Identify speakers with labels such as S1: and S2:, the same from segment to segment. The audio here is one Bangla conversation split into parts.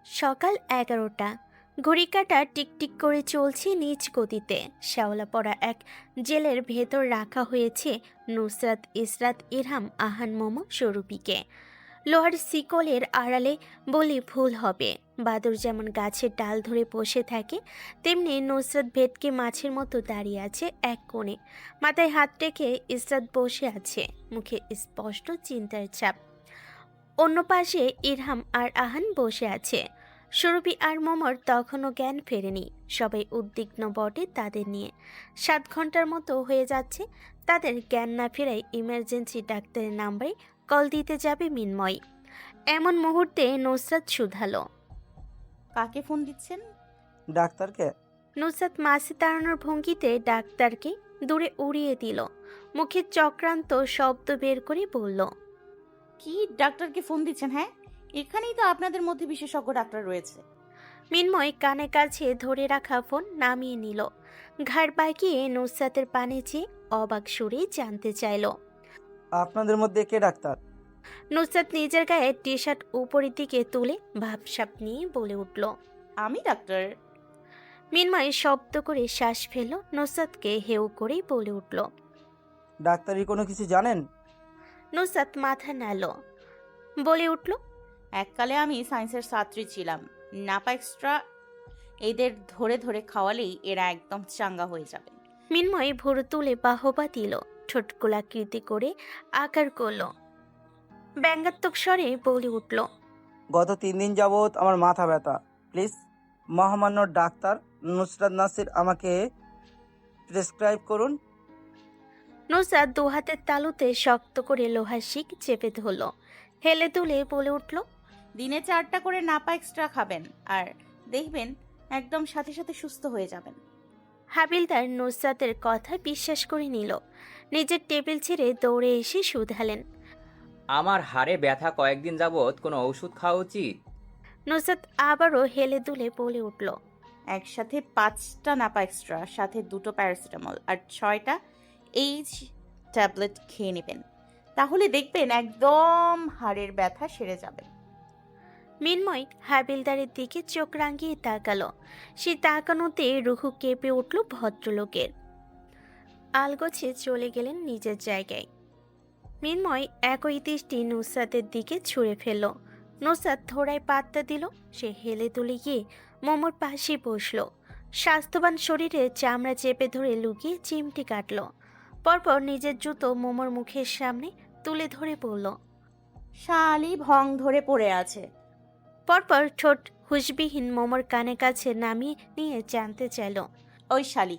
S1: সকাল 11টা। ঘড়ি কাঁটা টিকটিক করে চলছে নিজ গতিতে। শ্যাওলা পড়া এক জেলের ভেতর রাখা হয়েছে নুসরাত, ইসরাত, ইরহাম, আহান, মোমো, স্বরূপীকে। লোহার শিকলের আড়ালে বলি ভুল হবে। বাদর যেমন গাছের ডাল ধরে বসে থাকে, তেমনি নুসরাত ভেটকে মাছের মতো দাঁড়িয়ে আছে এক কোণে। মাথায় হাত রেখে ইসরাত বসে আছে, মুখে স্পষ্ট চিন্তার ছাপ। অন্য পাশে ইরহাম আর আহান বসে আছে। সুরভি আর মোমর তখনও জ্ঞান ফেরেনি। সবাই উদ্বিগ্ন বটে তাদের নিয়ে। 7 ঘন্টার মতো হয়ে যাচ্ছে তাদের জ্ঞান না ফেরায় ইমার্জেন্সি ডাক্তারের নাম্বারে কল দিতে যাবে মিন্ময়। এমন মুহূর্তে নুসরাত শুধালো।
S2: কাকে ফোন দিচ্ছেন?
S3: ডাক্তারকে।
S1: নুসরাত মাসি তাড়ানোর ভঙ্গিতে ডাক্তারকে দূরে উড়িয়ে দিল। মুখে চক্রান্ত শব্দ বের করে বলল,
S2: কি ডাক্তারকে ফোন দিচ্ছেন? হ্যাঁ, এখানেই তো আপনাদের মধ্যে বিশেষজ্ঞ ডাক্তার রয়েছে।
S1: মিন্ময় কানে কাছে ধরে রাখা ফোন নামিয়ে নিল। ঘাড় বাঁকিয়ে নুসরাতের পানে চেয়ে অবাক সুরে জানতে চাইল।
S3: আপনাদের মধ্যে কে ডাক্তার?
S1: নুসরাত নিজের গায়ে টি শার্ট উপরের দিকে তুলে ভাবসাপ নিয়ে বলে উঠল।
S2: আমি ডাক্তার।
S1: মিন্ময় শব্দ করে শ্বাস ফেলল। নুসরাতকে হেউ করেই বলে উঠল।
S3: ডাক্তারি কোনো কিছু জানেন?
S1: নুসরাত মাথা নাড়ল, বলে উঠল।
S2: এককালে আমি সায়েন্সের ছাত্রী ছিলাম। নাপা এক্সট্রা এদের ধরে ধরে খাওয়ালেই এরা একদম চাঙ্গা হয়ে যাবে।
S1: মিন্ময় ভোর তুলে বাহবা দিল, ঠোঁট গোলাকৃতি করে আকার করল। ব্যঙ্গাত্মক স্বরে বলে উঠল।
S3: গত 3 দিন যাবৎ আমার মাথা ব্যথা। প্লিজ মহামান্য ডাক্তার নুসরাত নাসির আমাকে প্রেসক্রাইব করুন।
S1: নুসরাত দু হাতের তালুতে শক্ত করে লোহার শিক চেপে ধরল, হেলে তুলে বলে উঠল।
S2: দিনে 4টা করে নাপা এক্সট্রা খাবেন, আর দেখবেন একদম সাথে সাথে সুস্থ হয়ে যাবেন।
S1: হাবিলদার নুসরাতের কথা বিশ্বাস করে নিল। নিজের টেবিল ছেড়ে দৌড়ে এসে শুধালেন।
S4: আমার হাড়ে ব্যথা কয়েকদিন যাবৎ কোনো ওষুধ খাওয়া উচিত?
S1: নুসরাত আবারও হেলে দুলে বলে উঠল।
S2: একসাথে 5টা নাপা এক্সট্রা, সাথে 2টো প্যারাসিটামল আর 6টা এইচ ট্যাবলেট খেয়ে নেবেন। তাহলে দেখবেন একদম হাড়ের ব্যথা সেরে যাবে।
S1: মিন্ময় হাবিলদারের দিকে চোখ রাঙিয়ে তাকালো। সে তাকানোতে রুহু কেঁপে উঠল ভদ্রলোকের। আলগোছে চলে গেলেন নিজের জায়গায়। মিন্ময় একই দৃষ্টি নুসরাতের দিকে ছুঁড়ে ফেলল। নুসরাত থোড়ায় পাত্তা দিল। সে হেলে তুলে গিয়ে মোমোর পাশে বসল। স্বাস্থ্যবান শরীরে চামড়া চেপে ধরে লুকিয়ে চিমটি কাটল। পরপর নিজের জুতো মোমোর মুখের সামনে তুলে ধরে বলল।
S2: শালি ভং ধরে পড়ে আছে।
S1: পরপর ঠোঁট হুঁশবিহীন মোমোর কানে কাছে নামিয়ে নিয়ে জানতে চাইল।
S2: ওই শালি,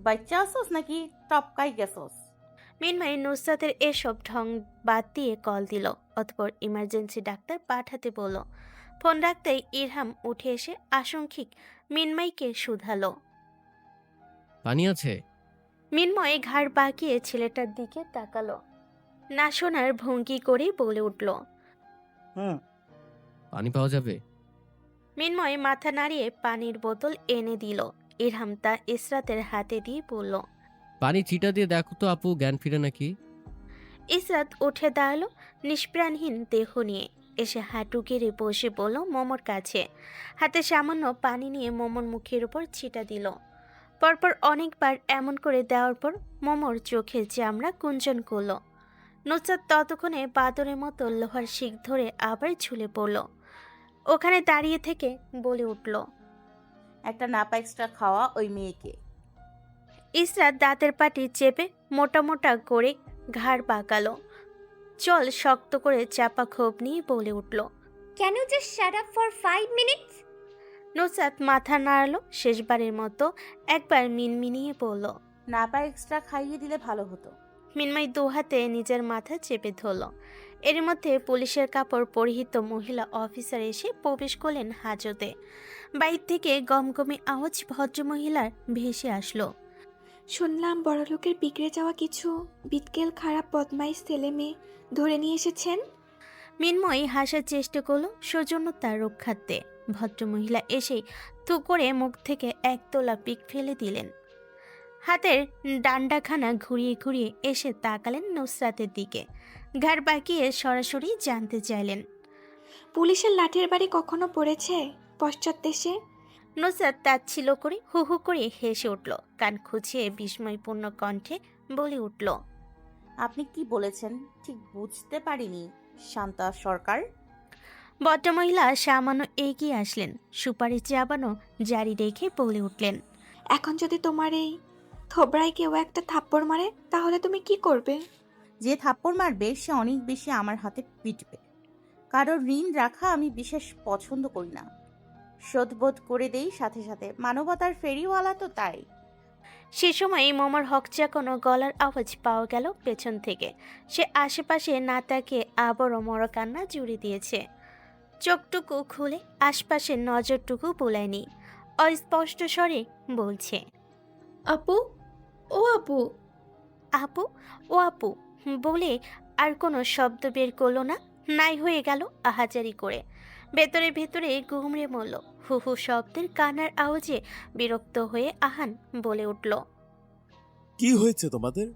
S2: বাচ্চা আসোস নাকি টপকাই গেছোস?
S1: মিন্ময় নুসরাতের এসব ঢং বাদ দিয়ে কল দিল। অতঃপর ইমার্জেন্সি ডাক্তার পাঠাতে বলল। ফোন রাখতেই ইরহাম উঠে এসে আশঙ্কিক মিন্ময়কে শুধালো।
S5: পানি আছে?
S1: মিন্ময় ঘাড় বাঁকিয়ে ছেলেটার দিকে তাকালো। না শোনার ভঙ্গি করে বলে উঠল।
S3: হুম।
S5: পানি পাওয়া যাবে?
S1: মিন্ময় মাথা নাড়িয়ে পানির বোতল এনে দিল। ইরহাম তা ইসরাতের হাতে দিয়ে বলল।
S5: পানি ছিটা দিয়ে দেখো তো আপু, জ্ঞান ফিরে নাকি।
S1: ইসরাত উঠে দাঁড়ালো নিষ্প্রাণহীন দেহ নিয়ে। এসে হাঁটু গেড়ে বসে বলল মোমোর কাছে। হাতে সামান্য পানি নিয়ে মোমোর মুখের উপর ছিটা দিল। পরপর অনেকবার এমন করে দেওয়ার পর মোমোর চোখের চামড়া কুঞ্চন করল। নুসরাত ততক্ষণে বাদরের মতো লোহার শিক ধরে আবার ঝুলে পড়ল। ওখানে দাঁড়িয়ে থেকে বলে উঠল।
S2: একটা নাপা এক্সট্রা খাওয়া ওই মেয়েকে।
S1: ইসরাত দাঁতের পাটি চেপে মোটা মোটা করে ঘাড় পাকালো। চল শক্ত করে চাপা ক্ষোভ নিয়ে বলে উঠল।
S6: Can you just shut up for 5 minutes?
S1: Nusrat মাথা নাড়ালো। শেষবারের মতো একবার মিনমিনিয়ে বলল।
S2: নাপা এক্সট্রা খাইয়ে দিলে ভালো হতো।
S1: মিনময় দু হাতে নিজের মাথা চেপে ধরল। এর মধ্যে পুলিশের কাপড় পরিহিত মহিলা অফিসার এসে প্রবেশ করলেন হাজতে। বাইর থেকে গমগমে আওয়াজ ভদ্রমহিলার ভেসে আসলো।
S6: শুনলাম বড়লোকের বিগড়ে যাওয়া কিছু বিটকেল খারাপ বদমাইশ ছেলে মেয়ে ধরে নিয়ে এসেছেন।
S1: মিনময় হাসার চেষ্টা করলো সৌজন্য তার রক্ষার্থে। ভদ্রমহিলা এসেই থু করে মুখ থেকে একতলা পিক ফেলে দিলেন। হাতের ডান্ডাখানা ঘুরিয়ে ঘুরিয়ে এসে তাকালেন নুসরাতের দিকে। ঘাড় বাঁকিয়ে সরাসরি জানতে চাইলেন।
S6: পুলিশের লাঠির বাড়ি কখনো পড়েছে? পশ্চাৎদেশে?
S1: নুসরাত তাচ্ছিল্য করে হু হু করে হেসে উঠল। কান খুঁচিয়ে বিস্ময়পূর্ণ কণ্ঠে বলে উঠল,
S2: আপনি কি বলেছেন ঠিক বুঝতে পারিনি শান্তা সরকার।
S1: ভদ্রমহিলা সামান্য এগিয়ে আসলেন, সুপারি চাবানো জারি রেখে বলে উঠলেন,
S6: এখন যদি তোমার এই থোবড়ায় কেউ একটা থাপ্পড় মারে তাহলে তুমি কি করবে?
S2: যে থাপ্পড় মারবে সে অনেক বেশি আমার হাতে পিটবে। কারোর ঋণ রাখা আমি বিশেষ পছন্দ করি না। শোধবোধ করে দেই সাথে সাথে। মানবতার ফেরিওয়ালা তো তাই।
S1: সে সময় মোমোর হকচাকানো গলার আওয়াজ পাওয়া গেল পেছন থেকে। সে আশেপাশে না তাকিয়ে আবারও মর কান্না জুড়ে দিয়েছে। চোখটুকু খুলে আশপাশের নজরটুকু বোলায়নি। অস্পষ্ট স্বরে বলছে,
S6: আপু, ও আপু।
S1: আপু, ও আপু বলে আর কোনো শব্দ বের করলো না। নাই হয়ে গেল আহাজারি করে। ভেতরে ভেতরে গুমড়ে মরল। হু হু শব্দের কান্নার আওয়াজে বিরক্ত হয়ে আহান বলে উঠল।
S7: কি হয়েছে তোমাদের?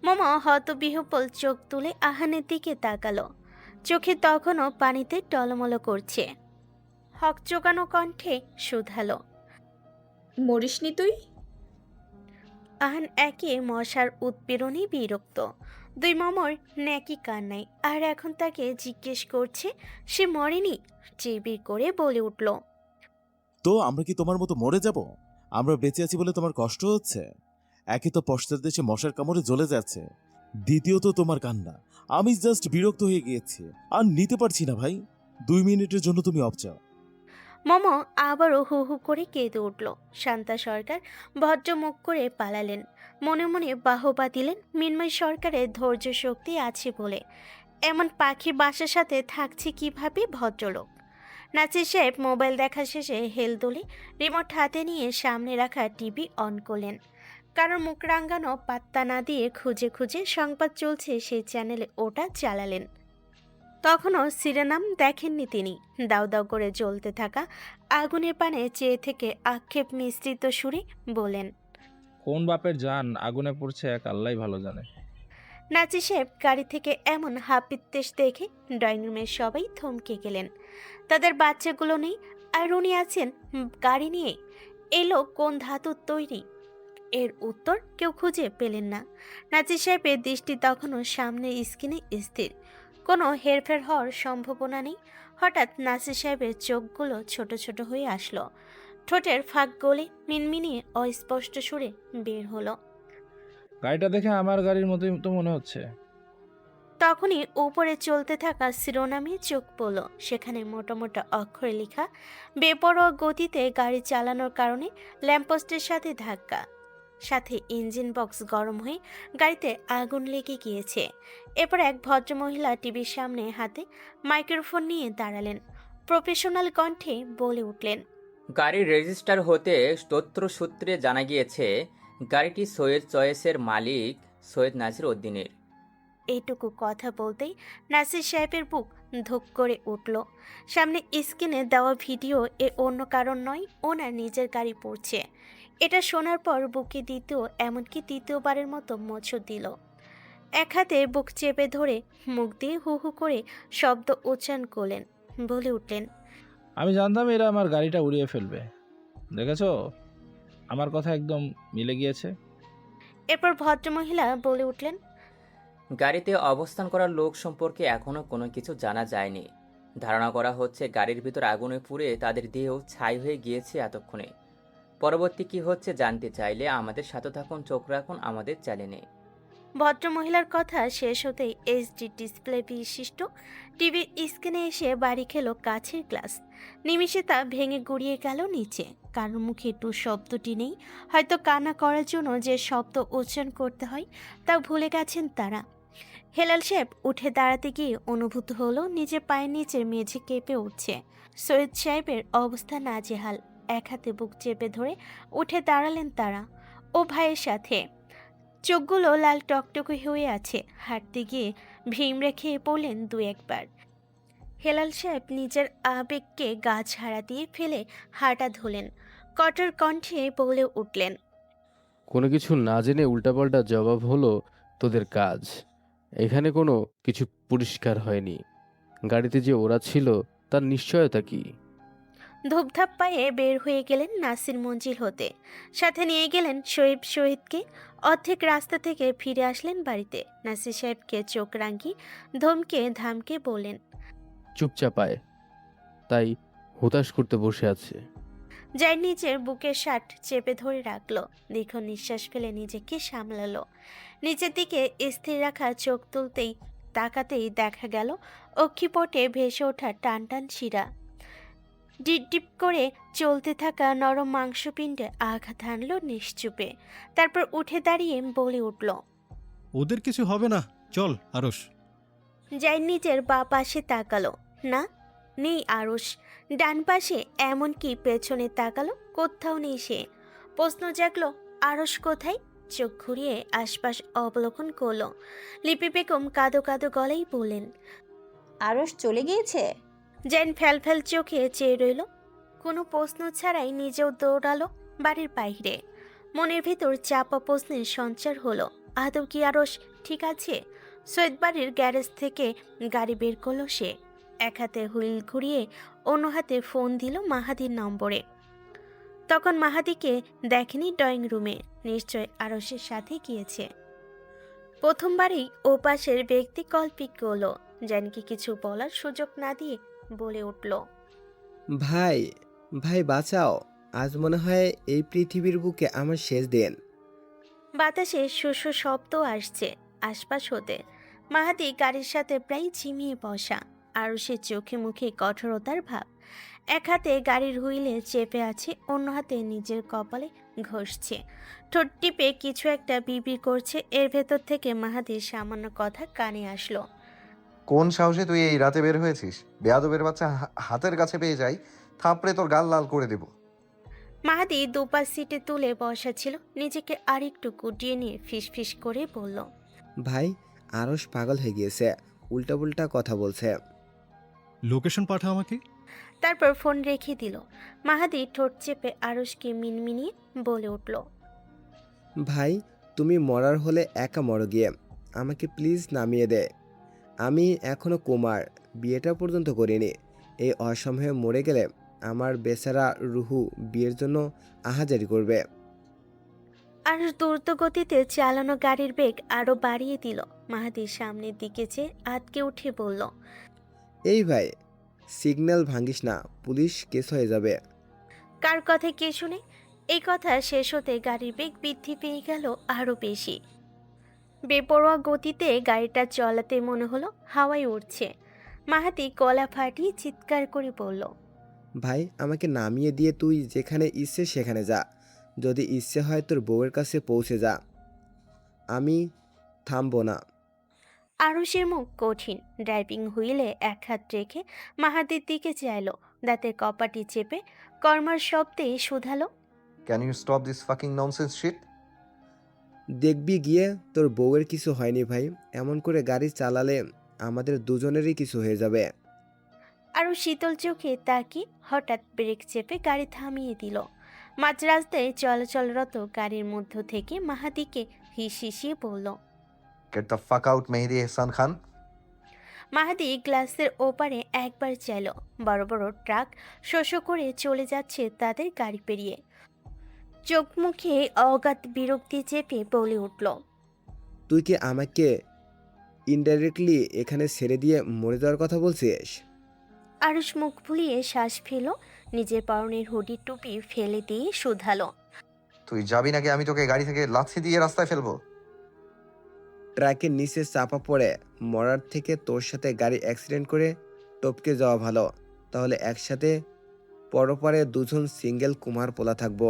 S1: মোমো হতবিহ্বল চোখ তুলে আহানের দিকে তাকালো। চোখে তখনও পানিতে টলমল করছে। হকচোকানো কণ্ঠে শুধালো,
S6: মরিসনি তুই?
S1: আহান একে মশার উৎপীড়নে বিরক্ত। দুই মোমোর ন্যাকি কান্নাই, আর এখন তাকে জিজ্ঞেস করছে সে মরেনি। চিবির করে বলে উঠল,
S7: তো আমরা কি তোমার মতো মরে যাব? আমরা বেঁচে আছি বলে তোমার কষ্ট হচ্ছে? একে তো পশ্চাৎ দেশে মশার কামড়ে জ্বলে যাচ্ছে, দ্বিতীয়ত তোমার কান্না। আমি জাস্ট বিরক্ত হয়ে গিয়েছি, আর নিতে পারছি না ভাই। 2 মিনিটের জন্য তুমি অফ যাও।
S1: মোমো আবারও হু হু করে কেঁদে উঠল। শান্তা সরকার ভদ্র মুখ করে পালালেন। মনে মনে বাহবা দিলেন মিন্ময় সরকারের ধৈর্য শক্তি আছে বলে। এমন পাখি বাসার সাথে থাকছে কিভাবে ভদ্রলোক। নাচির সাহেব মোবাইল দেখা শেষে হেলদোলে রিমোট হাতে নিয়ে সামনে রাখা টিভি অন করলেন। কারোর মুখ রাঙানো পাত্তা না দিয়ে খুঁজে খুঁজে সংবাদ চলছে সেই চ্যানেলে ওটা চালালেন। তখনও শিরোনাম দেখেননি তিনি। দাউ দাউ করে জ্বলতে থাকা আগুনের পানে চেয়ে থেকে আক্ষেপ মিশ্রিত সুরে বলেন,
S8: কোন বাপের জান আগুনে পড়ছে এক আল্লাহই ভালো জানে।
S1: নাচি সাহেব গাড়ি থেকে এমন হাপিত্তেশ দেখে ড্রয়িং রুমের সবাই থমকে গেলেন। তাদের বাচ্চাগুলো নেই, আর উনি আছেন গাড়ি নিয়ে। এলো কোন ধাতুর তৈরি? এর উত্তর কেউ খুঁজে পেলেন না। নাচির সাহেবের দৃষ্টি তখনও সামনে স্ক্রিনে স্থির। কোনো হেরফের হওয়ার সম্ভাবনা নেই। হঠাৎ নাসির সাহেবের চোখগুলো ছোট ছোট হয়ে আসলো। ঠোঁটের ফাঁক গলে মিনমিনিয়ে অস্পষ্ট সুরে বের হলো,
S8: গাড়িটা দেখে আমার গাড়ির মতোই তো মনে হচ্ছে।
S1: তখনই উপরে চলতে থাকা শিরোনামে চোখ পড়ল। সেখানে মোটা মোটা অক্ষরে লেখা, বেপরোয়া গতিতে গাড়ি চালানোর কারণে ল্যাম্পপোস্টের সাথে ধাক্কা, সাথে ইঞ্জিন বক্স গরম হয়ে গাড়িতে আগুন লেগে গিয়েছে। এরপর এক ভদ্রমহিলা টিভির সামনে হাতে মাইক্রোফোন নিয়ে দাঁড়ালেন। প্রফেশনাল কণ্ঠে বলে উঠলেন,
S4: গাড়ির রেজিস্টার হতে তথ্যসূত্রে জানা গিয়েছে গাড়িটি সৈয়দ চয়েসের মালিক সৈয়দ নাসির উদ্দিনের।
S1: এইটুকু কথা বলতেই নাসির সাহেবের বুক ধুক করে উঠল। সামনে স্ক্রিনে দেওয়া ভিডিও এ অন্য কারণ নয়, ওনার নিজের গাড়ি পড়ছে। এটা শোনার পর বুকে দ্বিতীয়, এমনকি তৃতীয়বারের মতো মোচড় দিল। এক হাতে বুক চেপে ধরে মুখ দিয়ে হু হু করে শব্দ উচ্চারণ করলেন, বলে উঠলেন,
S8: আমি জানতাম এরা আমার গাড়িটা উড়িয়ে ফেলবে। দেখেছো, আমার কথা একদম মিলে গিয়েছে।
S1: এরপর ভদ্রমহিলা বলে উঠলেন,
S4: গাড়িতে অবস্থান করা লোক সম্পর্কে এখনও কোনো কিছু জানা যায়নি। ধারণা করা হচ্ছে গাড়ির ভিতর আগুনে পুড়ে তাদের দেহ ছাই হয়ে গিয়েছে এতক্ষণে। পরবর্তী কি হচ্ছে জানতে চাইলে আমাদের সাথে থাকুন, চোখ রাখুন আমাদের চ্যানেলে।
S1: ভদ্রমহিলার কথা শেষ হতেই এইচডি ডিসপ্লে বিশিষ্ট টিভির স্ক্রিনে এসে বাড়ি খেলো কাছের গ্লাস। নিমিষে তা ভেঙে গুড়িয়ে গেল নিচে। কারোর মুখে টু শব্দটি নেই। হয়তো কান্না করার জন্য যে শব্দ উচ্চারণ করতে হয় তা ভুলে গেছেন তারা। হেলাল সাহেব উঠে দাঁড়াতে গিয়ে অনুভূত হলো নিজের পায়ের নিচের মেঝে কেঁপে উঠছে। সৈয়দ সাহেবের অবস্থা নাজেহাল। এক হাতে বুক চেপে ধরে উঠে দাঁড়ালেন তারা ও ভাইয়ের সাথে। চোখগুলো লাল টকটকে হয়ে আছে। হাঁটতে গিয়ে ভিমড়ে খেয়ে পড়লেন দু একবার। হেলাল সাহেব নিজের আবেগকে গা ঝাড়া দিয়ে ফেলে হাঁটা ধুলেন। কঠোর কণ্ঠে বলে উঠলেন,
S9: কোনো কিছু না জেনে উল্টাপাল্টা জবাব হলো তোদের কাজ। এখানে কোনো কিছু পরিষ্কার হয়নি। গাড়িতে যে ওরা ছিল তার নিশ্চয়তা কি?
S1: ধূপধাপ পায়ে বের হয়ে গেলেন নাসির মঞ্জিল হতে, সাথে নিয়ে গেলেন শহীদকে। অর্ধেক রাস্তা থেকে ফিরে আসলেন বাড়িতে। নাসির সাহেবকে চোখ রাঙিয়ে ধমকে ধামকে বললেন,
S9: চুপচাপ আয়। তাই হুতাশ করতে বসে আছে।
S1: যাই নিজের বুকের শার্ট চেপে ধরে রাখলো। দীর্ঘ নিঃশ্বাস ফেলে নিজেকে সামলালো। নিচের দিকে স্থির রাখা চোখ তুলতেই তাকাতেই দেখা গেল অক্ষিপটে ভেসে ওঠা টান টান শিরা। ডিপ ডিপ করে চলতে থাকা নরম মাংসপিণ্ডে আঘাত হানল নিশ্চুপে। তারপর উঠে দাঁড়িয়ে বলে উঠল,
S10: ওদের কিছু হবে না, চল আরস।
S1: যাই নিজের বা পাশে তাকালো, না নেই আরস। ডান পাশে, এমনকি পেছনে তাকালো, কোথাও নেই সে। প্রশ্ন জাগলো, আরস কোথায়? চোখ ঘুরিয়ে আশপাশ অবলোকন করলো। লিপি বেগম কাঁদো কাঁদো গলায় বললেন,
S11: আরস চলে গিয়েছে?
S1: জেন ফ্যাল ফ্যাল চোখে চেয়ে রইল। কোনো প্রশ্ন ছাড়াই নিজেও দৌড়ালো বাড়ির বাইরে। মনের ভেতর চাপা প্রশ্নের সঞ্চার হলো, আদৌ কি আরস ঠিক আছে? সৈয়দ বাড়ির গ্যারেজ থেকে গাড়ি বের করলো সে। এক হাতে হুইল ঘুরিয়ে অন্য হাতে ফোন দিল মাহাদির নম্বরে। তখন মাহাদিকে দেখেনি ড্রয়িং রুমে, নিশ্চয় আরসের সাথে গিয়েছে। প্রথমবারেই ও পাশের ব্যক্তি কল পিক করলো। জানকি কিছু বলার সুযোগ না দিয়ে বলে উঠল,
S12: ভাই, ভাই বাঁচাও, আজ মনে হয় এই পৃথিবীর বুকে আমার শেষ দিন।
S1: বাতাসে শস্য শব্দ আসছে আশপাশ হতে। মাহাদি গাড়ির সাথে প্রায় ঝিমিয়ে বসা, আর সে চোখে মুখে কঠোরতার ভাব। এক হাতে গাড়ির হুইলে চেপে আছে, অন্য হাতে নিজের কপালে ঘষছে। ঠোঁট টিপে কিছু একটা বিড়বিড় করছে। এর ভেতর থেকে মাহাদির সামান্য কথা কানে আসলো,
S13: কোন সাহসে তুই এই রাতে বের হয়েছিস? বেয়াদবের বাচ্চা, হাতের কাছে পেয়ে যাই, থাপড়ে তোর গাল লাল করে দেব।
S1: মাহাদি দুপা সিটে তুলে বসা ছিল, নিজেকে আরেকটু গুটিয়ে নিয়ে ফিস ফিস করে বলল,
S12: ভাই, আরস পাগল হয়ে গিয়েছে, উল্টা পুল্টা কথা বলছে।
S10: লোকেশন পাঠা আমাকে।
S1: তারপর ফোন রেখে দিল। মাহাদি ঠোঁট চেপে আরসকে মিনমিনিয়ে বলে উঠল,
S12: ভাই, তুমি মরার হলে একা মরো গিয়ে, আমাকে প্লিজ নামিয়ে দে। আমি এখনো কুমার, বিয়েটা পর্যন্ত করিনি। এই অসময়ে মরে গেলে আমার বেচারা রুহু বিয়ের জন্য আহাজারি করবে।
S1: আর দ্রুত গতিতে চালানো গাড়ির বেগ আরো বাড়িয়ে দিল। মাহাদির সামনের দিকে চেয়ে আটকে উঠে বলল,
S12: এই ভাই, সিগন্যাল ভাঙিস না, পুলিশ কেস হয়ে যাবে।
S1: কার কথায় কে শুনে? এই কথা শেষ হতে গাড়ির বেগ বৃদ্ধি পেয়ে গেল আরো বেশি। বেপরোয়া গতিতে গাড়িটা চলাতে মনে হলো হাওয়ায় উঠছে। মাহাদি গলা ফাটিয়ে চিৎকার করে বলল,
S12: ভাই, আমাকে নামিয়ে দিয়ে তুই যেখানে ইচ্ছে সেখানে যা। যদি ইচ্ছে হয় তোর বউয়ের কাছে পৌঁছে যা, আমি থামবো না।
S1: আরুষের মুখ কঠিন। ড্রাইভিং হুইলে এক হাত রেখে মাহাদির দিকে চাইল, দাঁতের কপাটি চেপে কর্মার শব্দে শুধালো,
S13: can you stop this fucking nonsense shit?
S12: দেখবি গিয়ে তোর বউয়ের কিছু হয়নি ভাই, এমন করে গাড়ি চালালে আমাদের দুজনেরই কিছু হয়ে যাবে।
S1: আরও শীতল চোখে তাকি হঠাৎ ব্রেক চেপে গাড়ি থামিয়ে দিল। মাঝ রাস্তায় চলাচলরত গাড়ির মধ্য থেকে মাহাদিকে হিসিয়ে বলল,
S13: গেট দ্য ফাক আউট মেহেদি এহসান খান।
S1: মাহাদি গ্লাসের ওপারে একবার চাইল। বড় বড় ট্রাক শোষ করে চলে যাচ্ছে তাদের গাড়ি পেরিয়ে। চোখ মুখে অগাধ বিরক্তি চেপে বলে উঠল,
S12: তুই কি আমাকে ইনডাইরেক্টলি এখানে ছেড়ে দিয়ে মরে যাওয়ার কথা বলছিস?
S1: আরুষ মুখ ফুলিয়ে শ্বাস ফেল, নিজের পরনের হুডি টুপি ফেলে দিয়ে শুধালো,
S13: তুই যাবি নাকি আমি তোকে গাড়ি থেকে লাথি দিয়ে রাস্তায় ফেলবো?
S12: ট্রাকের নিচে চাপা পড়ে মরার থেকে তোর সাথে গাড়ি অ্যাক্সিডেন্ট করে টপকে যাওয়া ভালো। তাহলে একসাথে পরপারে দুজন সিঙ্গেল কুমার পোলা থাকবো।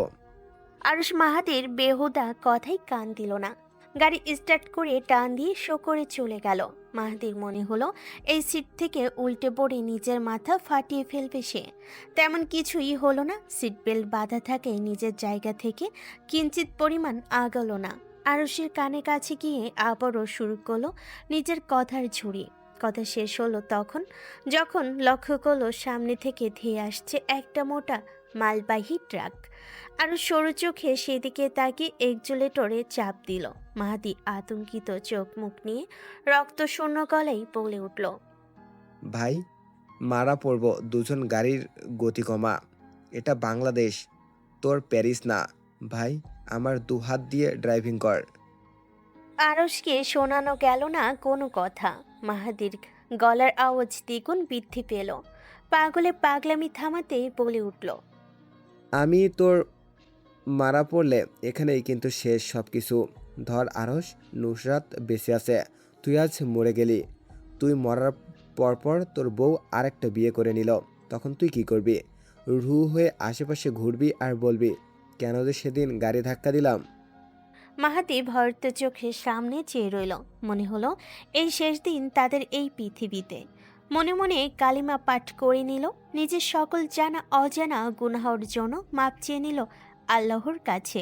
S1: আরুষ মাহাদির বেহুদা কথাই কান দিল না। গাড়ি স্টার্ট করে টান দিয়ে শো করে চলে গেল। মাহাদির মনে হলো এই সিট থেকে উল্টে পড়ে নিজের মাথা ফাটিয়ে ফেলবে সে। তেমন কিছুই হলো না। সিট বেল্ট বাঁধা থাকে নিজের জায়গা থেকে কিঞ্চিত পরিমাণ আগালো না। আরুষের কানে কাছে গিয়ে আবারও শুরু করলো নিজের কথার ঝুড়ি। কথা শেষ হলো তখন যখন লক্ষ্য করলো সামনে থেকে ধেয়ে আসছে একটা মোটা মালবাহী ট্রাক। আরও সরু চোখে সেদিকে তাকিয়ে এক্সিলারেটরে চাপ দিল। মাহাদি আতঙ্কিত চোখ মুখ নিয়ে রক্তশূন্য গলায় বলে উঠল,
S12: ভাই, মারা পড়ব, দুজন গাড়ির গতি কমা। এটা বাংলাদেশ, তোর প্যারিস না। ভাই, আমার দুহাত দিয়ে ড্রাইভিং কর।
S1: আরশকে শোনানো গেল না কোনো কথা। মাহাদির গলার আওয়াজ দ্বিগুণ বৃদ্ধি পেল। পাগলে পাগলামি থামাতে বলে উঠল,
S12: আমি তোর মারা পড়লে এখানেই কিন্তু শেষ সব কিছু। ধর আরস, নুসরাত বেঁচে আছে, তুই আজ মরে গেলি। তুই মরার পরপর তোর বউ আরেকটা বিয়ে করে নিল, তখন তুই কি করবি? রু হয়ে আশেপাশে ঘুরবি আর বলবি কেন যে সেদিন গাড়ি ধাক্কা দিলাম।
S1: মাহাদি ভয়ত চোখের সামনে চেয়ে রইল। মনে হলো এই শেষ দিন তাদের এই পৃথিবীতে। মনে মনে কালিমা পাঠ করে নিল, নিজের সকল জানা অজানা গুনাহর জন্য মাপ চেয়ে নিল আল্লাহর কাছে।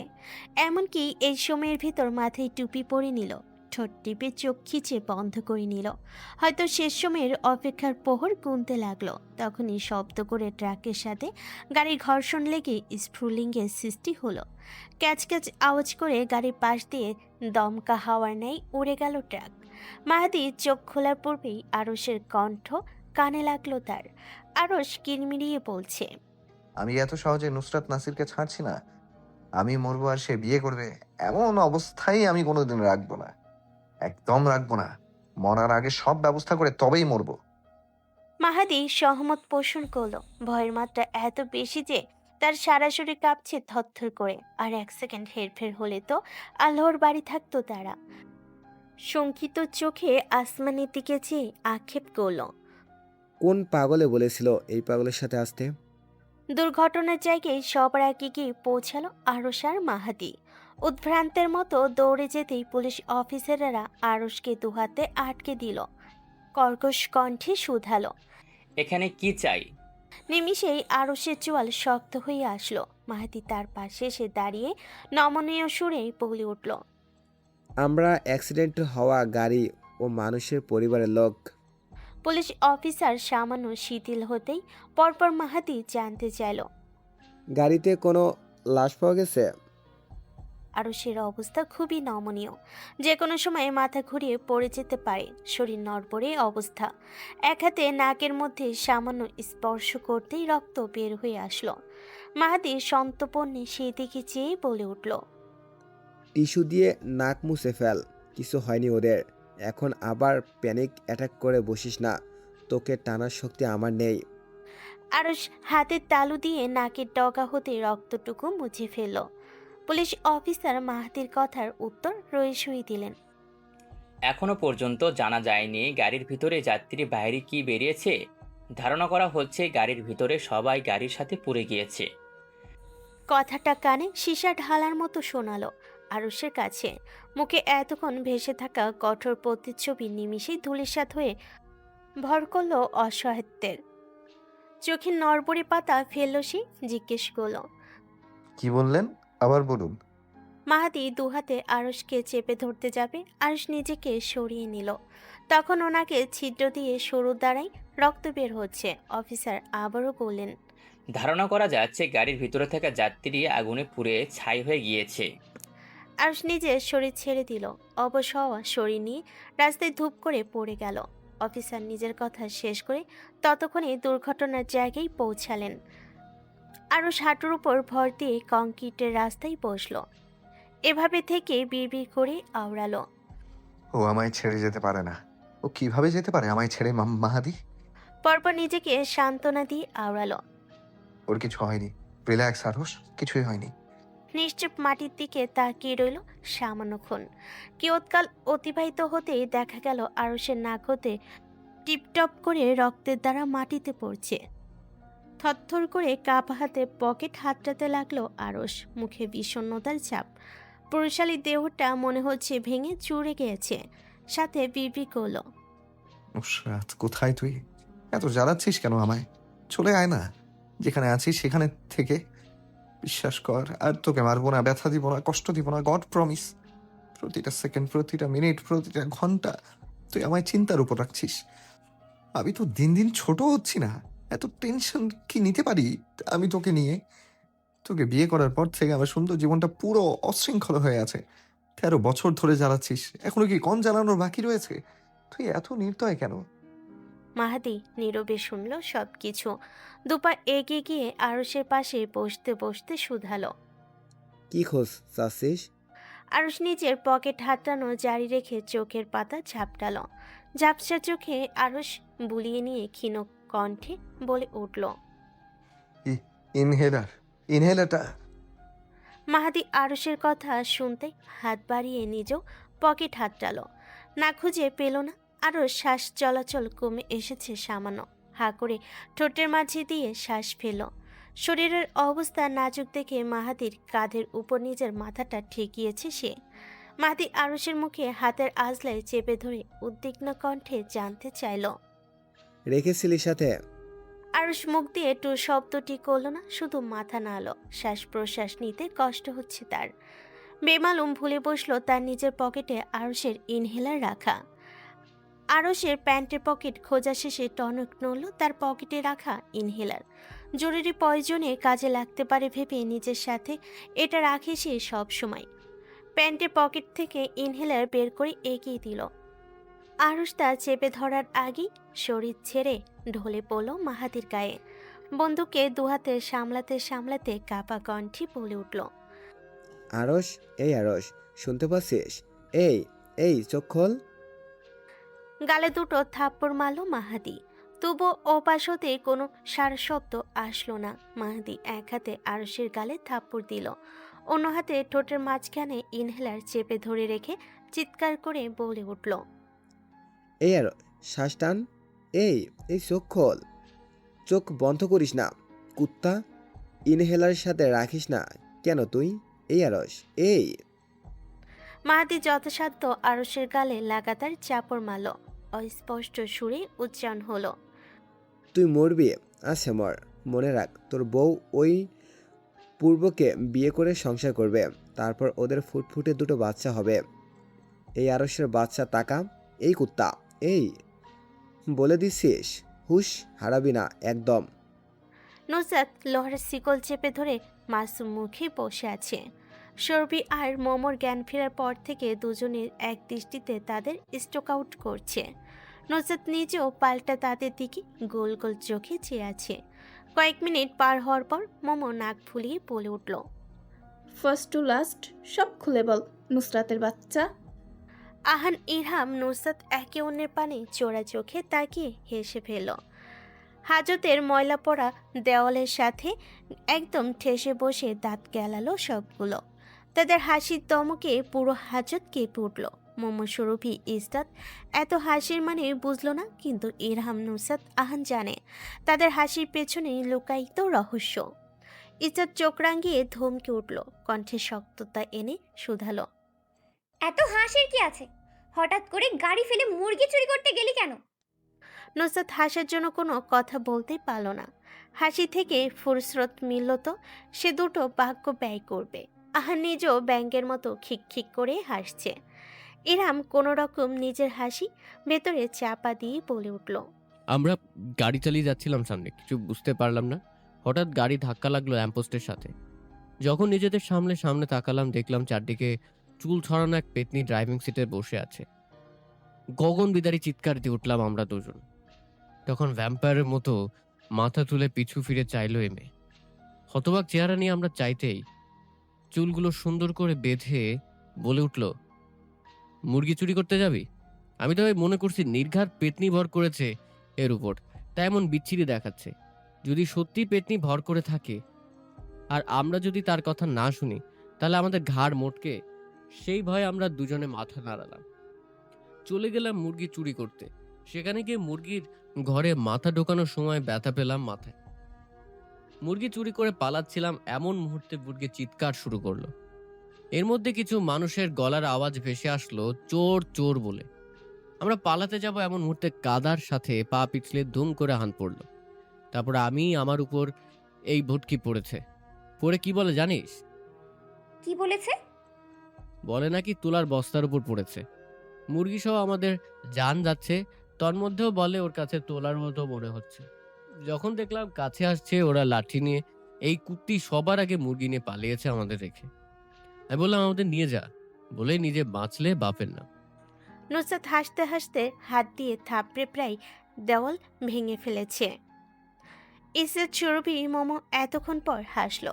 S1: এমনকি এই সময়ের ভিতর মাথায় টুপি পরে নিল, ঠোঁট টিপে চোখ খিচে বন্ধ করে নিল। হয়তো শেষ সময়ের অপেক্ষার প্রহর গুনতে লাগলো। তখনই শব্দ করে ট্রাকের সাথে গাড়ির ঘর্ষণ লেগে স্ফুলিঙ্গের সৃষ্টি হলো। ক্যাচ ক্যাচ আওয়াজ করে গাড়ির পাশ দিয়ে দমকা হাওয়ার ন্যায় উড়ে গেল ট্রাক। মাহাদি চোখ খোলার পূর্বেই আরশের কণ্ঠ কানে লাগলো তার। আরশ কিরমিরিয়ে বলছে,
S13: আমি এত সহজে নুসরাত নাসিরকে ছাড়ছি না। আমি মরবো আর সে বিয়ে করবে, এমন অবস্থায় আমি কোনোদিন রাখবো না, একদম রাখবো না। মরার আগে সব ব্যবস্থা করে তবেই মরবো।
S1: মাহাদি সহমত পোষণ করলো। ভয়ের মাত্রা এত বেশি যে তার সারা শরীর কাঁপছে থরথর করে। আর এক সেকেন্ড হেরফের হলে তো আল্লাহর বাড়ি থাকতো তারা। শঙ্কিত চোখে আসমানের দিকে চেয়ে আক্ষেপ করলো,
S12: কোন পাগলে বলেছিল এই পাগলের সাথে আসতে?
S1: দুর্ঘটনার জায়গায় সবার আগে গিয়ে পৌঁছালো আরশ আর মাহাদি। উদ্ভ্রান্তের মতো দৌড়ে যেতেই পুলিশ অফিসাররা আরশকে দুহাতে আটকে দিল। কর্কশ কণ্ঠে শুধালো,
S4: এখানে কি চাই?
S1: নিমিষেই আরশের চোয়াল শক্ত হয়ে আসলো। মাহাদি তার পাশে এসে দাঁড়িয়ে নমনীয় সুরে বলে উঠল,
S12: আমরা অ্যাক্সিডেন্ট হওয়া গাড়ি ও মানুষের পরিবারের লোক।
S1: পুলিশ অফিসার সামান্য শিথিল হতেই পরপর মাহাদি জানতে চাইল,
S12: গাড়িতে কোনো লাশ পাওয়া গেছে?
S1: আরশের অবস্থা খুবই নমনীয়, যে কোনো সময় মাথা ঘুরিয়ে পড়ে যেতে পারে, শরীর নড়বড়ে অবস্থা। এক হাতে নাকের মধ্যে সামান্য স্পর্শ করতেই রক্ত বের হয়ে আসলো। মাহাদি সন্তপন্নে সেই দিকে চেয়ে বলে উঠল,
S12: টিস্যু দিয়ে নাক মুছে ফেল, কিছু হয়নি ওদের। এখন আবার প্যানিক অ্যাটাক করে বসিস না, তোকে টানার শক্তি আমার নেই।
S1: আরশ হাতের তালু দিয়ে নাকের ডগা হতে রক্তটুকু মুছে ফেলল। পুলিশ অফিসার মাহাদির কথার উত্তর রইসই দিলেন,
S4: এখনো পর্যন্ত জানা যায়নি গাড়ির ভিতরে যাত্রী বাইরে কি বেরিয়েছে। ধারণা করা হচ্ছে গাড়ির ভিতরে সবাই গাড়ির সাথে পুড়ে গিয়েছে।
S1: কথাটা কানে সীসা ঢালার মতো শোনালো আরশের কাছে। মুখে এতক্ষণ ভেসে থাকা কঠোর প্রতিচ্ছবি নিমিষেই ধূলিসাৎ হয়ে ভর করল অসহায়ত্বের। চোখে নড়বড়ে পাতা ফেলল সে, জিজ্ঞেস করল,
S13: কি বললেন? আবার বলুন।
S1: মাহাদি দুহাতে আরশকে চেপে ধরতে যাবে, আরশ নিজেকে সরিয়ে নিল। তখন ওনাকে ছিদ্র দিয়ে সরু দ্বারাই রক্ত বের হচ্ছে। অফিসার আবারও বললেন,
S4: ধারণা করা যাচ্ছে গাড়ির ভিতরে থাকা যাত্রী আগুনে পুড়ে ছাই হয়ে গিয়েছে।
S1: আরশ নিজের শরীর ছেড়ে দিল। অবশ হওয়া শরীর নিয়ে রাস্তায় ধূপ করে পড়ে গেল। অফিসার নিজের কথা শেষ করে ততক্ষণে দুর্ঘটনার জায়গায় পৌঁছালেন। আরশ হাঁটুর উপর ভর দিয়ে কংক্রিটের রাস্তায় বসলো। এভাবে থেকে বিড়বিড় করে আওড়ালো,
S13: ও আমায় ছেড়ে যেতে পারে না। ও কিভাবে যেতে পারে আমায় ছেড়ে? মাহাদি,
S1: পরপর নিজেকে সান্ত্বনা দিয়ে আওড়ালো,
S13: ওর কিছু হয়নি। রিল্যাক্স আরস, কিছুই হয়নি।
S1: নিশ্চুপ মাটির দিকে তাকিয়ে রইল সামান্যক্ষণ। কিয়ৎকাল অতিবাহিত হতেই দেখা গেল আরশের নাক হতে টিপটপ করে রক্তের দ্বারা মাটিতে পড়ছে। থরথর করে কাপা হাতে পকেট হাতটাতে লাগলো আরশ। মুখে বিষণ্ণতার ছাপ। পুরুষালী দেহটা মনে হচ্ছে ভেঙে চুরে গিয়েছে। সাথে বিড়বিড় করলো,
S13: নুসরাত, কোথায় তুই? এত জ্বালাচ্ছিস কেন আমায়? চলে আয় না, যেখানে আছিস সেখানে থেকে। বিশ্বাস কর, আর তোকে মারবো না, ব্যথা দিব না, কষ্ট দিব না, গড প্রমিস। প্রতিটা সেকেন্ড, প্রতিটা মিনিট, প্রতিটা ঘন্টা তুই আমায় চিন্তার উপর রাখছিস। আমি তো দিন দিন ছোট হচ্ছি না? এত টেনশন কি নিতে পারি আমি তোকে নিয়ে? তোকে বিয়ে করার পর থেকে আমার সুন্দর জীবনটা পুরো অশৃঙ্খল হয়ে আছে। 13 বছর ধরে জ্বালাচ্ছিস, এখনো কি কম জ্বালানোর বাকি রয়েছে? তুই এত নির্দয় কেন?
S1: মাহাদি নীরবে শুনল সব কিছু। দুপা এগিয়ে গিয়ে আরুষের পাশে বসতে বসতে শুধালো।
S12: কি খোঁজ চাচ্ছিস?
S1: আরুষ নিজের পকেট হাতড়ানো জারি রেখে চোখের পাতা ঝাপটালো। ঝাপসা চোখে আরুষ বুলিয়ে নিয়ে ক্ষীণ কণ্ঠে বলে উঠল।
S13: ইনহেলারটা।
S1: মাহাদি আরুষের কথা শুনতে হাত বাড়িয়ে নিজেও পকেট হাতড়ালো। না খুঁজে পেল না। আরুষ শ্বাস চলাচল কমে এসেছে সামান্য। হা করে ঠোঁটের মাঝে দিয়ে শ্বাস ফেল। শরীরের অবস্থা নাজুক দেখে মাহাদির কাঁধের উপর নিজের মাথাটা ঠেকিয়েছে সে। মাহাদি আরুষের মুখে হাতের আজলায় চেপে ধরে উদ্বিগ্ন কণ্ঠে জানতে চাইল।
S12: রেখেছিলি সাথে?
S1: আরুষ মুখ দিয়ে টু শব্দটি করল না, শুধু মাথা নাড়ল। শ্বাস প্রশ্বাস নিতে কষ্ট হচ্ছে তার। বেমালুম ভুলে বসলো তার নিজের পকেটে আরুষের ইনহেলার রাখা। আরুষের প্যান্টের পকেট খোঁজা শেষে টনক নড়ল তার পকেটে রাখা ইনহেলার। জরুরি প্রয়োজনে কাজে লাগতে পারে ভেবে নিজের সাথে এটা রাখে সে সব সময়। প্যান্টের পকেট থেকে ইনহেলার বের করে এগিয়ে দিল। আরুষ তা চেপে ধরার আগেই শরীর ছেড়ে ঢলে পড়ল মাহাদির গায়ে। বন্দুকে দুহাতে সামলাতে সামলাতে কাপা কণ্ঠে বলে উঠল।
S12: আরশ, এই আরশ, শুনতে পাচ্ছিস? এই এই চোখ খোল।
S1: গালে দুটো থাপ্পড় মারল মাহাদি। তবু ওপাশ হতে কোনো সারা শব্দ আসলো না। মাহাদি এক হাতে আরুষের গালে থাপ্পড় দিল, অন্য হাতে ঠোঁটের মাঝখানে ইনহেলার চেপে ধরে রেখে চিৎকার করে বলে উঠল।
S12: এই আর শ্বাস টান। এই এই চোখ খোল। চোখ বন্ধ করিস না কুত্তা। ইনহেলারের সাথে রাখিস না কেন তুই? এই আরশ, এই।
S1: মাহাদি যথাসাধ্য আরুষের গালে লাগাতার চাপড় মারল। অস্পষ্ট সুরে উচ্চারণ হলো।
S12: তুই মরবি, আছে মর। মনে রাখ, তোর বউ ওই পূর্বকে বিয়ে করে সংসার করবে, তারপর ওদের ফুটফুটে দুটো বাচ্চা হবে। এই আরশের বাচ্চা তাকা। এই কুত্তা, এই বলে দিচ্ছিস, হুশ হারাবি না একদম।
S1: নুসরাত লোহার শিকল চেপে ধরে মাসুম মুখে বসে আছে। সর্বি আর মোমোর জ্ঞান ফেরার পর থেকে দুজনের এক দৃষ্টিতে তাদের স্টক আউট করছে। নুসরাত নিজেও পাল্টা তাদের দিকে গোল গোল চোখে চেয়ে আছে। কয়েক মিনিট পার হওয়ার পর মোমো নাক ফুলিয়ে বলে উঠল।
S14: ফার্স্ট টু লাস্ট সব খুলে বল নুসরাতের বাচ্চা।
S1: আহান ইরহাম নুসরাত একে অন্যের পানে চোরা চোখে তাকিয়ে হেসে ফেল। হাজতের ময়লা পড়া দেওয়ালের সাথে একদম ঠেসে বসে দাঁত গেলালো সবগুলো। তাদের হাসির দমকে পুরো হাজত কেঁপে উঠল। মোমো সুরভি ইসরাত এত হাসির মানে বুঝল না, কিন্তু ইরহাম নুসরাত আহান জানে তাদের হাসির পেছনে লুকায়িত রহস্য। ইসরাত চোখ রাঙিয়ে ধমকে উঠল, কণ্ঠে শক্ততা এনে শুধালো।
S15: এত হাসির কি আছে? হঠাৎ করে গাড়ি ফেলে মুরগি চুরি করতে গেলি কেন?
S1: নুসরাত হাসার জন্য কোনো কথা বলতে পারল না। হাসি থেকে ফুরসত মিলল তো সে দুটো বাক্য ব্যয় করবে। আহান নিজেও ব্যাঙের মতো খিক খিক করে হাসছে। ইরহাম কোনো রকম নিজের হাসি ভেতরে চাপা দিয়ে বলে উঠল।
S5: আমরা গাড়ি চালিয়ে যাচ্ছিলাম সামনে, কিছু বুঝতে পারলাম না। হঠাৎ গাড়ি ধাক্কা লাগলো ল্যাম্পপোস্টের সাথে। যখন নিজেদের সামনে সামনে তাকালাম, দেখলাম চারদিকে চুল ছড়ানো এক পেতনি ড্রাইভিং সিটে বসে আছে। গগন বিদারী চিৎকার দিয়ে উঠলাম আমরা দুজন। তখন ভ্যাম্পায়ারের মতো মাথা তুলে পিছু ফিরে চাইলো এ মেয়ে। হতবাক চেহারা নিয়ে আমরা চাইতেই চুলগুলো সুন্দর করে বেঁধে বলে উঠল, মুরগি চুরি করতে যাবি? আমি তো মনে করছি নির্ঘাত পেতনি ভর করেছে এর উপর, তাই এমন বিচ্ছিরি দেখাচ্ছে। যদি সত্যি পেতনি ভর করে থাকে আর আমরা যদি তার কথা না শুনি, তাহলে আমাদের ঘাড় মোটকে। সেই ভয়ে আমরা দুজনে মাথা নাড়ালাম। চলে গেলাম মুরগি চুরি করতে। সেখানে গিয়ে মুরগির ঘরে মাথা ঢোকানোর সময় ব্যথা পেলাম মাথায়। মুরগি চুরি করে পালাচ্ছিলাম, এমন মুহূর্তে মুরগি চিৎকার শুরু করলো। এর মধ্যে কিছু মানুষের গলার আওয়াজ ভেসে আসলো, চোর চোর বলে। আমরা পালাতে যাব এমন মুহূর্তে কাদার সাথে পা পিছলে ধুম করে হান পড়লো। তারপর আমার উপর এই ভুটকি পড়েছে। পড়ে কি বলে জানিস?
S15: কি বলেছে?
S5: বলে নাকি তুলার বস্তার উপর পড়েছে। মুরগি সহ আমাদের জান যাচ্ছে, তন্মধ্যেও বলে ওর কাছে তোলার মতো মনে হচ্ছে। যখন দেখলাম কাছে আসছে ওরা লাঠি নিয়ে, এই কুত্তি সবার আগে মুরগি নিয়ে পালিয়েছে আমাদের রেখে। আমি বললাম আমাদের নিয়ে যা, বলে নিজে বাঁচলে বাপের নাম।
S1: নুসরাত হাসতে হাসতে হাত দিয়ে থাপড়ে প্রায় দেওয়াল ভেঙে ফেলেছে। ইসরাত সুরভি মোমো এতক্ষণ পর হাসল।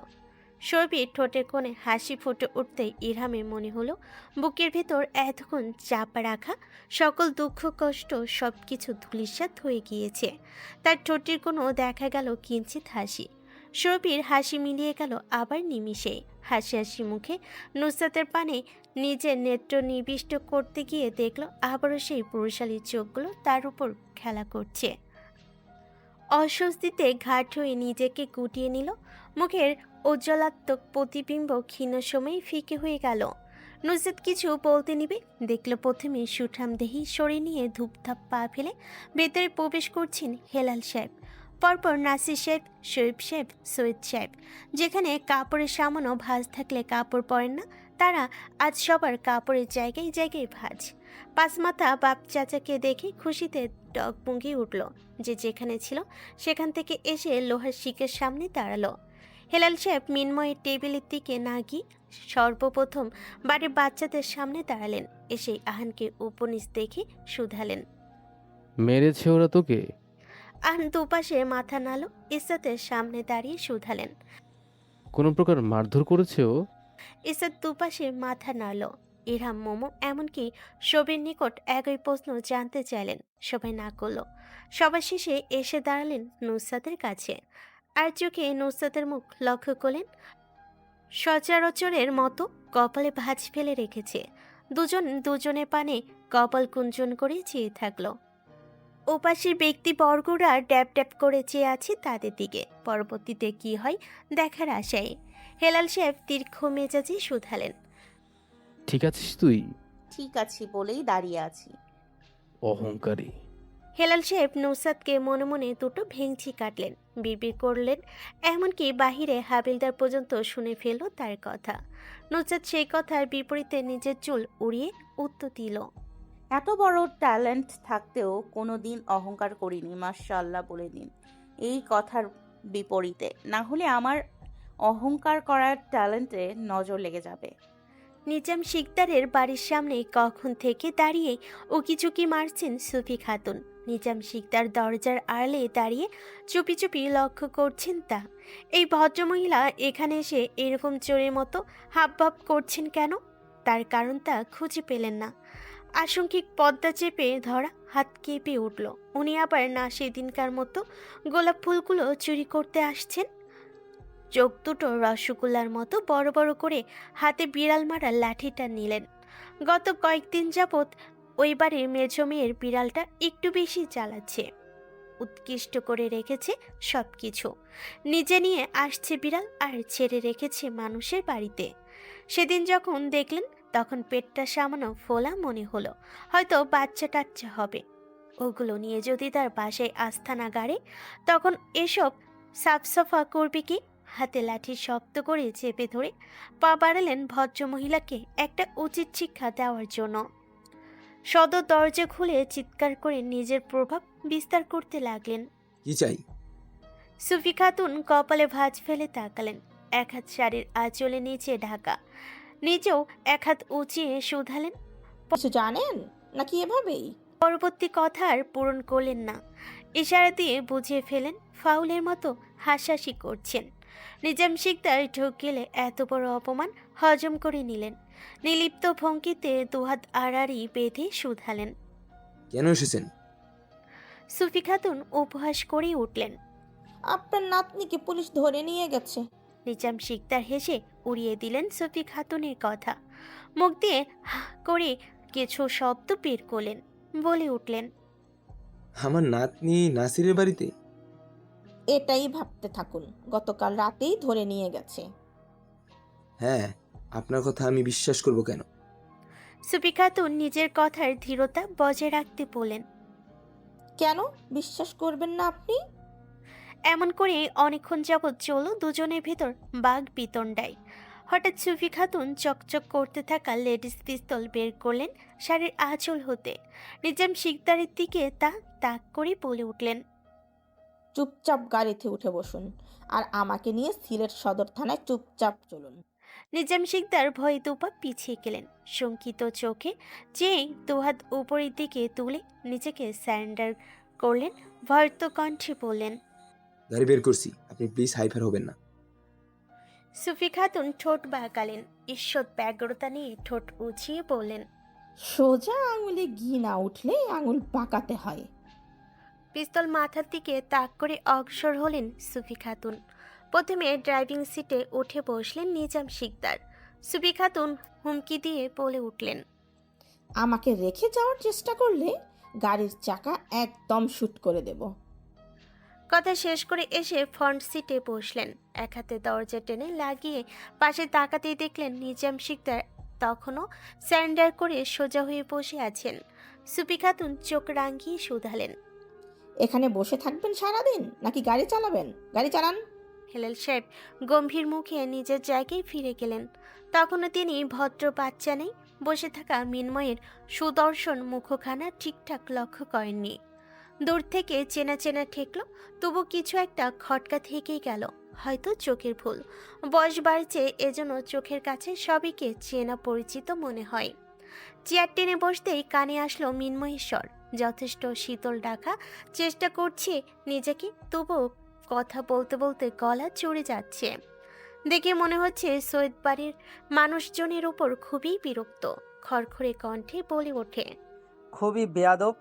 S1: সুরভির ঠোঁটের কোণে হাসি ফুটে উঠতেই ইরহামের মনে হলো বুকের ভেতর এতক্ষণ চাপা রাখা সকল দুঃখ কষ্ট সব কিছু ধূলিসাৎ হয়ে গিয়েছে। তার ঠোঁটের কোনো দেখা গেল কিঞ্চিত হাসি। সুরভির হাসি মিলিয়ে গেল আবার নিমিষে। হাসি হাসি মুখে নুসরাতের পানে নিজের নেত্র নিবিষ্ট করতে গিয়ে দেখল আবারও সেই পুরুষালী চোখগুলো তার উপর খেলা করছে। অস্বস্তিতে ঘাট হয়ে নিজেকে গুটিয়ে নিল। মুখের উজ্জ্বলাত্মক প্রতিবিম্ব ক্ষীণ সময়ে ফিকে হয়ে গেল। নুসরাত কিছু বলতে নিবে দেখল প্রথমে সুঠাম দেহি সরে নিয়ে ধূপধাপ পা ফেলে ভেতরে প্রবেশ করছেন হেলাল সাহেব, পরপর নাসির সাহেব, শরীফ সাহেব, সৈয়দ সাহেব। যেখানে কাপড়ের সামান্য ভাঁজ থাকলে কাপড় পরেন না, তারা আজ সবার কাপড়ের জায়গায় জায়গায় ভাঁজ। পাঁচমাথা বাপ চাচাকে দেখে খুশিতে ডগমগিয়ে উঠল। যে যেখানে ছিল সেখান থেকে এসে লোহার শিকের সামনে দাঁড়ালো। হেলাল সাহেব মিনময়ের টেবিলের দিকে না গিয়ে সর্বপ্রথম বাড়ির বাচ্চাদের সামনে দাঁড়ালেন। এসে আহানকে উপনিষ দেখে শুধালেন।
S9: মেরেছে ওরা তোকে?
S1: আহান দুপাশে মাথা নাড়ল। ইসরাতের সামনে দাঁড়িয়ে শুধালেন।
S9: কোনো প্রকার মারধর করেছে ও?
S1: ইসরাত দুপাশে মাথা নাড়ল। ইরহাম মোমো এমনকি সবের নিকট একই প্রশ্ন জানতে চাইলেন। সবাই না করল। সবার শেষে এসে দাঁড়ালেন নুসরাতের কাছে। আর চোখে নুসরাতের মুখ লক্ষ্য করলেন। সচরাচরের মতো কপালে ভাঁজ ফেলে রেখেছে। দুজন দুজনের পানে কপাল কুঞ্চন করে চেয়ে থাকলো। ওপাশের ব্যক্তিবর্গরা ড্যাব ড্যাব করে চেয়ে আছে তাদের দিকে। পরবর্তীতে কি হয় দেখার আশায় হেলাল সাহেব দীর্ঘ মেজাজে শুধালেন।
S9: ঠিক আছিস তুই?
S2: ঠিক আছি বলেই দাঁড়িয়ে আছি।
S9: অহংকারী।
S1: হেলাল সাহেব নুসরাতকে মনে মনে দুটো ভেঙচি কাটলেন, বিড়বিড় করলেন। এমনকি বাহিরে হাবিলদার পর্যন্ত শুনে ফেলল তার কথা। নুসরাত সেই কথার বিপরীতে নিজের চুল উড়িয়ে উত্তর দিল।
S2: এত বড় ট্যালেন্ট থাকতেও কোনো দিন অহংকার করিনি, মাশাআল্লাহ বলে দিন এই কথার বিপরীতে, না হলে আমার অহংকার করার ট্যালেন্টে নজর লেগে যাবে।
S1: নিজাম শিকদারের বাড়ির সামনে কখন থেকে দাঁড়িয়ে উকিঝুঁকি মারছেন সুফি খাতুন। নিজাম শিকদার দরজার আড়ালে দাঁড়িয়ে চুপি চুপি লক্ষ্য করছেন তা। এই ভদ্রমহিলা এখানে এসে এরকম চোরের মতো হাবভাব করছেন কেন? তার কারণ তা খুঁজে পেলেন না। আশঙ্কিক পদ্মা চেপে ধরা হাত কেঁপে উঠল। উনি আবার না সেদিনকার মতো গোলাপ ফুলগুলো চুরি করতে আসছেন? চোখ দুটো রসগোল্লার মতো বড় বড় করে হাতে বিড়াল মারা লাঠিটা নিলেন। গত কয়েকদিন যাবৎ ওই বাড়ির মেঝো মেয়ের বিড়ালটা একটু বেশি চালাচ্ছে। উৎকৃষ্ট করে রেখেছে সব কিছু। নিজে নিয়ে আসছে বিড়াল আর ছেড়ে রেখেছে মানুষের বাড়িতে। সেদিন যখন দেখলেন তখন পেটটা সামান্য ফোলা মনে হলো, হয়তো বাচ্চা টাচ্চা হবে। ওগুলো নিয়ে যদি তার বাসায় আস্থানা গাড়ে তখন এসব সাফসাফা করবে কি? হাতে লাঠি শক্ত করে চেপে ধরে পা বাড়ালেন ভদ্রমহিলাকে একটা উচিত শিক্ষা দেওয়ার জন্য। সদর দরজা খুলে চিৎকার করে নিজের প্রভাব বিস্তার করতে লাগলেন।
S16: কি চাই?
S1: সুফি খাতুন কপালে ভাঁজ ফেলে তাকালেন। এক হাত শাড়ির আঁচলে নিচে ঢাকা, নিচেও এক হাত উঁচিয়ে শুধালেন।
S17: কিছু জানেন নাকি এভাবেই?
S1: পরবর্তী কথা আর পূরণ করলেন না। ইশারা দিয়ে বুঝিয়ে ফেলেন ফাউলের মতো হাসাহাসি করছেন। নিজাম শিকদার ঢোক গেলে এত বড় অপমান হজম করে নিলেন। নিলিপ্ত ভঙ্গিতে দুহাত আড়াআড়ি বেঁধে শুধালেন।
S16: কেন এসেছেন?
S1: সুফি খাতুন উপহাস করেই উঠলেন।
S17: আপনার নাতনিকে পুলিশ ধরে নিয়ে গেছে।
S1: নিজাম শিকদার হেসে উড়িয়ে দিলেন সুফি খাতুনের কথা। মুখ দিয়ে হা করে কিছু শব্দ বের করলেন, বলে উঠলেন।
S16: আমার নাতনি নাসিরের বাড়িতে?
S17: এটাই ভাবতে থাকুন, গতকাল রাতেই ধরে নিয়ে গেছে।
S16: হ্যাঁ, আপনার কথা আমি বিশ্বাস করব কেন?
S1: সুফি খাতুন নিজের কথার ধীরতা বজায় রাখতে বলেন।
S17: কেন বিশ্বাস করবেন না আপনি?
S1: এমন করে অনেকক্ষণ যাবৎ চলল দুজনের ভেতর বাঘ বিতণ্ডায়। হঠাৎ সুফি খাতুন চকচক করতে থাকা লেডিস পিস্তল বের করলেন শাড়ির আঁচল হতে। নিজাম শিকদারের দিকে তা তাক করে বলে উঠলেন।
S17: চুপচাপ গাড়িতে উঠে বসুন আর আমাকে নিয়ে সিলেট সদর থানায় চুপচাপ চলুন।
S1: নিজাম শিকদার ভয়ে দুপা পিছিয়ে গেলেন। শঙ্কিত চোখে চেয়ে দুহাত উপরের দিকে তুলে নিজেকে স্যারেন্ডার করলেন, ভয়ত কণ্ঠে বললেন।
S16: গাড়ি বের করছি, আপনি প্লিজ হাইফার হবেন না।
S1: সুফি খাতুন ঠোঁট বাঁকালেন, ঈষৎ ব্যগ্রতা নিয়ে ঠোঁট উঁচিয়ে বললেন।
S17: সোজা আঙুলে ঘি না উঠলে আঙুল বাঁকাতে হয়।
S1: পিস্তল মাথার দিকে তাক করে অগ্রসর হলেন সুফি খাতুন। প্রথমে ড্রাইভিং সিটে উঠে বসলেন নিজাম শিকদার। সুফি খাতুন হুমকি দিয়ে বলে উঠলেন।
S17: আমাকে রেখে যাওয়ার চেষ্টা করলে গাড়ির চাকা একদম শুট করে দেব।
S1: কথা শেষ করে এসে ফ্রন্ট সিটে বসলেন। এক হাতে দরজা টেনে লাগিয়ে পাশে তাকাতেই দেখলেন নিজাম শিকদার তখনও স্যান্ডার করে সোজা হয়ে বসে আছেন। সুফি খাতুন চোখ রাঙিয়ে শুধালেন।
S17: এখানে বসে থাকবেন সারাদিন নাকি গাড়ি চালাবেন? গাড়ি চালান।
S1: হেলাল সাহেব গম্ভীর মুখে নিজের জায়গায় ফিরে গেলেন। তখনও তিনি ভদ্র বাচ্চা নেই বসে থাকা মিন্ময়ের সুদর্শন মুখখানা ঠিকঠাক লক্ষ্য করেননি। দূর থেকে চেনা চেনা ঠেকল, তবু কিছু একটা খটকা থেকেই গেল। হয়তো চোখের ভুল, বয়স বাড়ছে, এজন্য চোখের কাছে সবাইকে চেনা পরিচিত মনে হয়। চেয়ার টেনে বসতেই কানে আসলো মিন্ময়ের স্বর। যথেষ্ট শীতল রাখা চেষ্টা করছে নিজেকে, তবুও কথা বলতে বলতে গলা চড়ে যাচ্ছে। দেখে মনে হচ্ছে সৈয়দ বাড়ির মানুষজনের উপর খুবই বিরক্ত। খড়খড়ে কণ্ঠে বলে ওঠে।
S3: খুবই বেয়াদব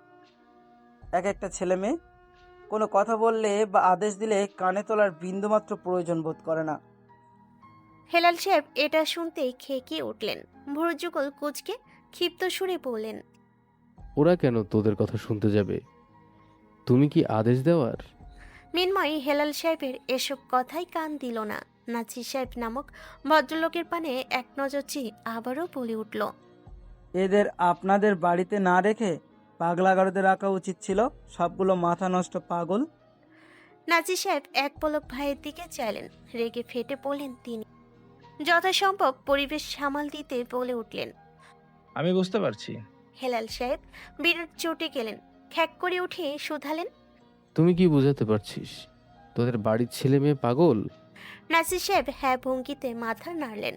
S3: এক একটা ছেলে মেয়ে। কোনো কথা বললে বা আদেশ দিলে কানে তোলার বিন্দুমাত্র প্রয়োজন বোধ করে না।
S1: হেলাল সাহেব এটা শুনতেই খেকিয়ে উঠলেন। ভুরুযুগল কুচকে ক্ষিপ্ত সুরে বললেন।
S9: ওরা কেন তোদের কথা শুনতে যাবে? তুমি কি আদেশ দেওয়ার?
S1: মিন্ময় হেলাল সাহেবের এসব কথাই কান দিল না। নাজির সাহেব নামক ভদ্রলোকের পানে এক নজর চেয়ে আবারও বলে উঠল।
S3: এদের আপনাদের বাড়িতে না রেখে পাগলাগারদে রাখা উচিত ছিল। সবগুলো মাথা নষ্ট পাগল।
S1: নাজির সাহেব এক পলক ভাইয়ের দিকে চাইলেন। রেগে ফেটে পড়লেন তিনি। যথাসম্ভব পরিবেশ সামাল দিতে বলে উঠলেন।
S8: আমি বুঝতে পারছি।
S1: হেলাল সাহেব বিরাট চটে গেলেন। খ্যাক করে উঠে শুধালেন।
S9: তুমি কি বোঝাতে পারছিস? তোদের বাড়ির ছেলে মেয়ে পাগল?
S1: নাসির সাহেব হ্যাঁ ভঙ্গিতে মাথা নাড়লেন।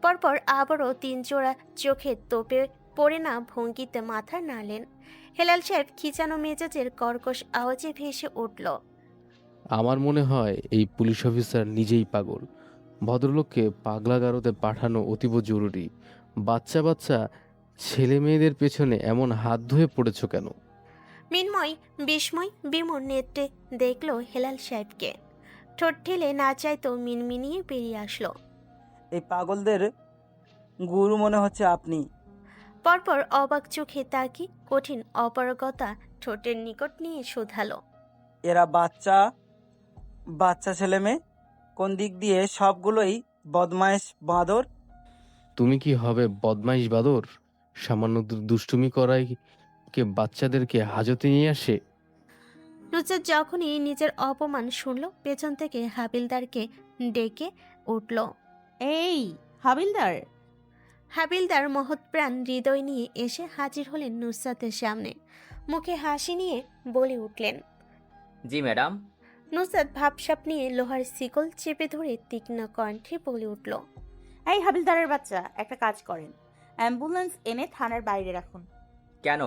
S1: পরপর আবারও 3 জোড়া চোখে তোপে পড়ে না ভঙ্গিতে মাথা নাড়লেন। হেলাল সাহেব খিচানো মেজাজের কর্কশ আওয়াজে ভেসে উঠল।
S9: আমার মনে হয় এই পুলিশ অফিসার নিজেই পাগল। ভদ্রলোককে পাগলাগারদে পাঠানো অতীব জরুরি। বাচ্চা বাচ্চা ছেলে মেয়েদের পেছনে এমন হাত ধুয়ে পড়েছ কেন?
S1: মিন্ময় বিস্ময় বিমূর নেত্রে দেখল হেলাল সাহেবকে। ঠোঁট ঠেলে না চাইতো মিনমিনিয়ে বেরিয়ে আসলো।
S3: এই পাগলদের গুরু মনে হচ্ছে আপনি।
S1: পরপর অবাক চোখে তাকি কঠিন অপারগতা ঠোঁটের নিকট নিয়ে শোধালো।
S3: এরা বাচ্চা বাচ্চা ছেলে মেয়ে। কোন দিক দিয়ে সবগুলোই বদমাইশ বাঁদর।
S9: তুমি কি হবে বদমাইশ বাদর? সামান্য দুষ্টুমি করাই কে বাচ্চাদেরকে হাজতে নিয়ে আসে?
S1: নুসরাত যখনই নিজের অপমান শুনল, পেছন থেকে হাবিলদারকে ডেকে উঠল।
S2: এই হাবিলদার।
S1: হাবিলদার মহৎপ্রাণ হৃদয় নিয়ে এসে হাজির হলেন নুসরাতের সামনে। মুখে হাসি নিয়ে বলে উঠলেন।
S4: জি ম্যাডাম।
S1: নুসরাত ভাবসাপ নিয়ে লোহার শিকল চেপে ধরে তীক্ষ্ণ কণ্ঠে বলে উঠল।
S2: এই হাবিলদারের বাচ্চা, একটা কাজ করেন, অ্যাম্বুলেন্স এনে থানার বাইরে রাখুন।
S4: কেন?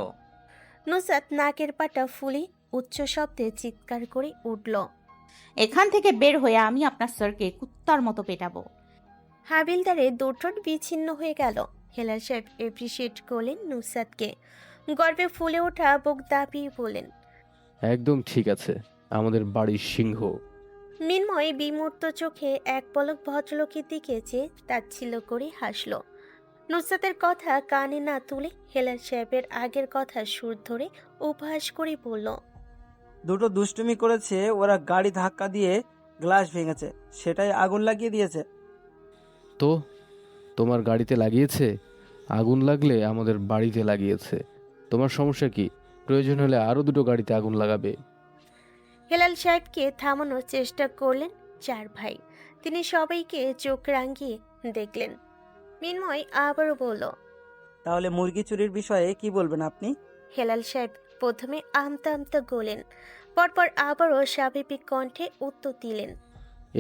S1: নুসরাত নাকের পাটা ফুলে উচ্চ শব্দে চিৎকার করে উঠল।
S2: এখান থেকে বের হয়ে আমি আপনার স্যারকে কুত্তার মতো পেটাবো।
S1: হাবিলদারের দুঠোঁট বিচ্ছিন্ন হয়ে গেল। হেলাল সাহেব এপ্রিসিয়েট করলেন নুসরাতকে। গর্বে ফুলে ওঠা বুক দাপিয়ে বলেন।
S9: একদম ঠিক আছে, আমাদের বাড়ির সিংহ।
S1: মিন্ময় বিমূর্ত চোখে এক পলক ভদ্রলোকের দিকে চেয়ে তাচ্ছিল্য করে হাসল। নুসরাতের কথা কানে না তুলে হেলাল সাহেবের আগের কথা সুর ধরে উপহাস করে বলল।
S3: দুটো দুষ্টুমি করেছে ওরা, গাড়ি ধাক্কা দিয়ে গ্লাস ভেঙেছে, সেটাই আগুন লাগিয়ে দিয়েছে।
S9: তো তোমার গাড়িতে লাগিয়েছে? আগুন লাগলে আমাদের বাড়িতে লাগিয়েছে। তোমার সমস্যা কি? প্রয়োজন হলে আরো দুটো গাড়িতে আগুন লাগাবে।
S1: হেলাল সাহেবকে থামানোর চেষ্টা করলেন 4 ভাই। তিনি সবাইকে চোখ রাঙিয়ে দেখলেন। মিন্ময় আবারও বলল।
S3: তাহলে মুরগি চুরির বিষয়ে কি বলবেন আপনি?
S1: হেলাল সাহেব প্রথমে আমতা আমতা গোলেন, পরপর আবারও স্বাভাবিক কণ্ঠে উত্তর দিলেন।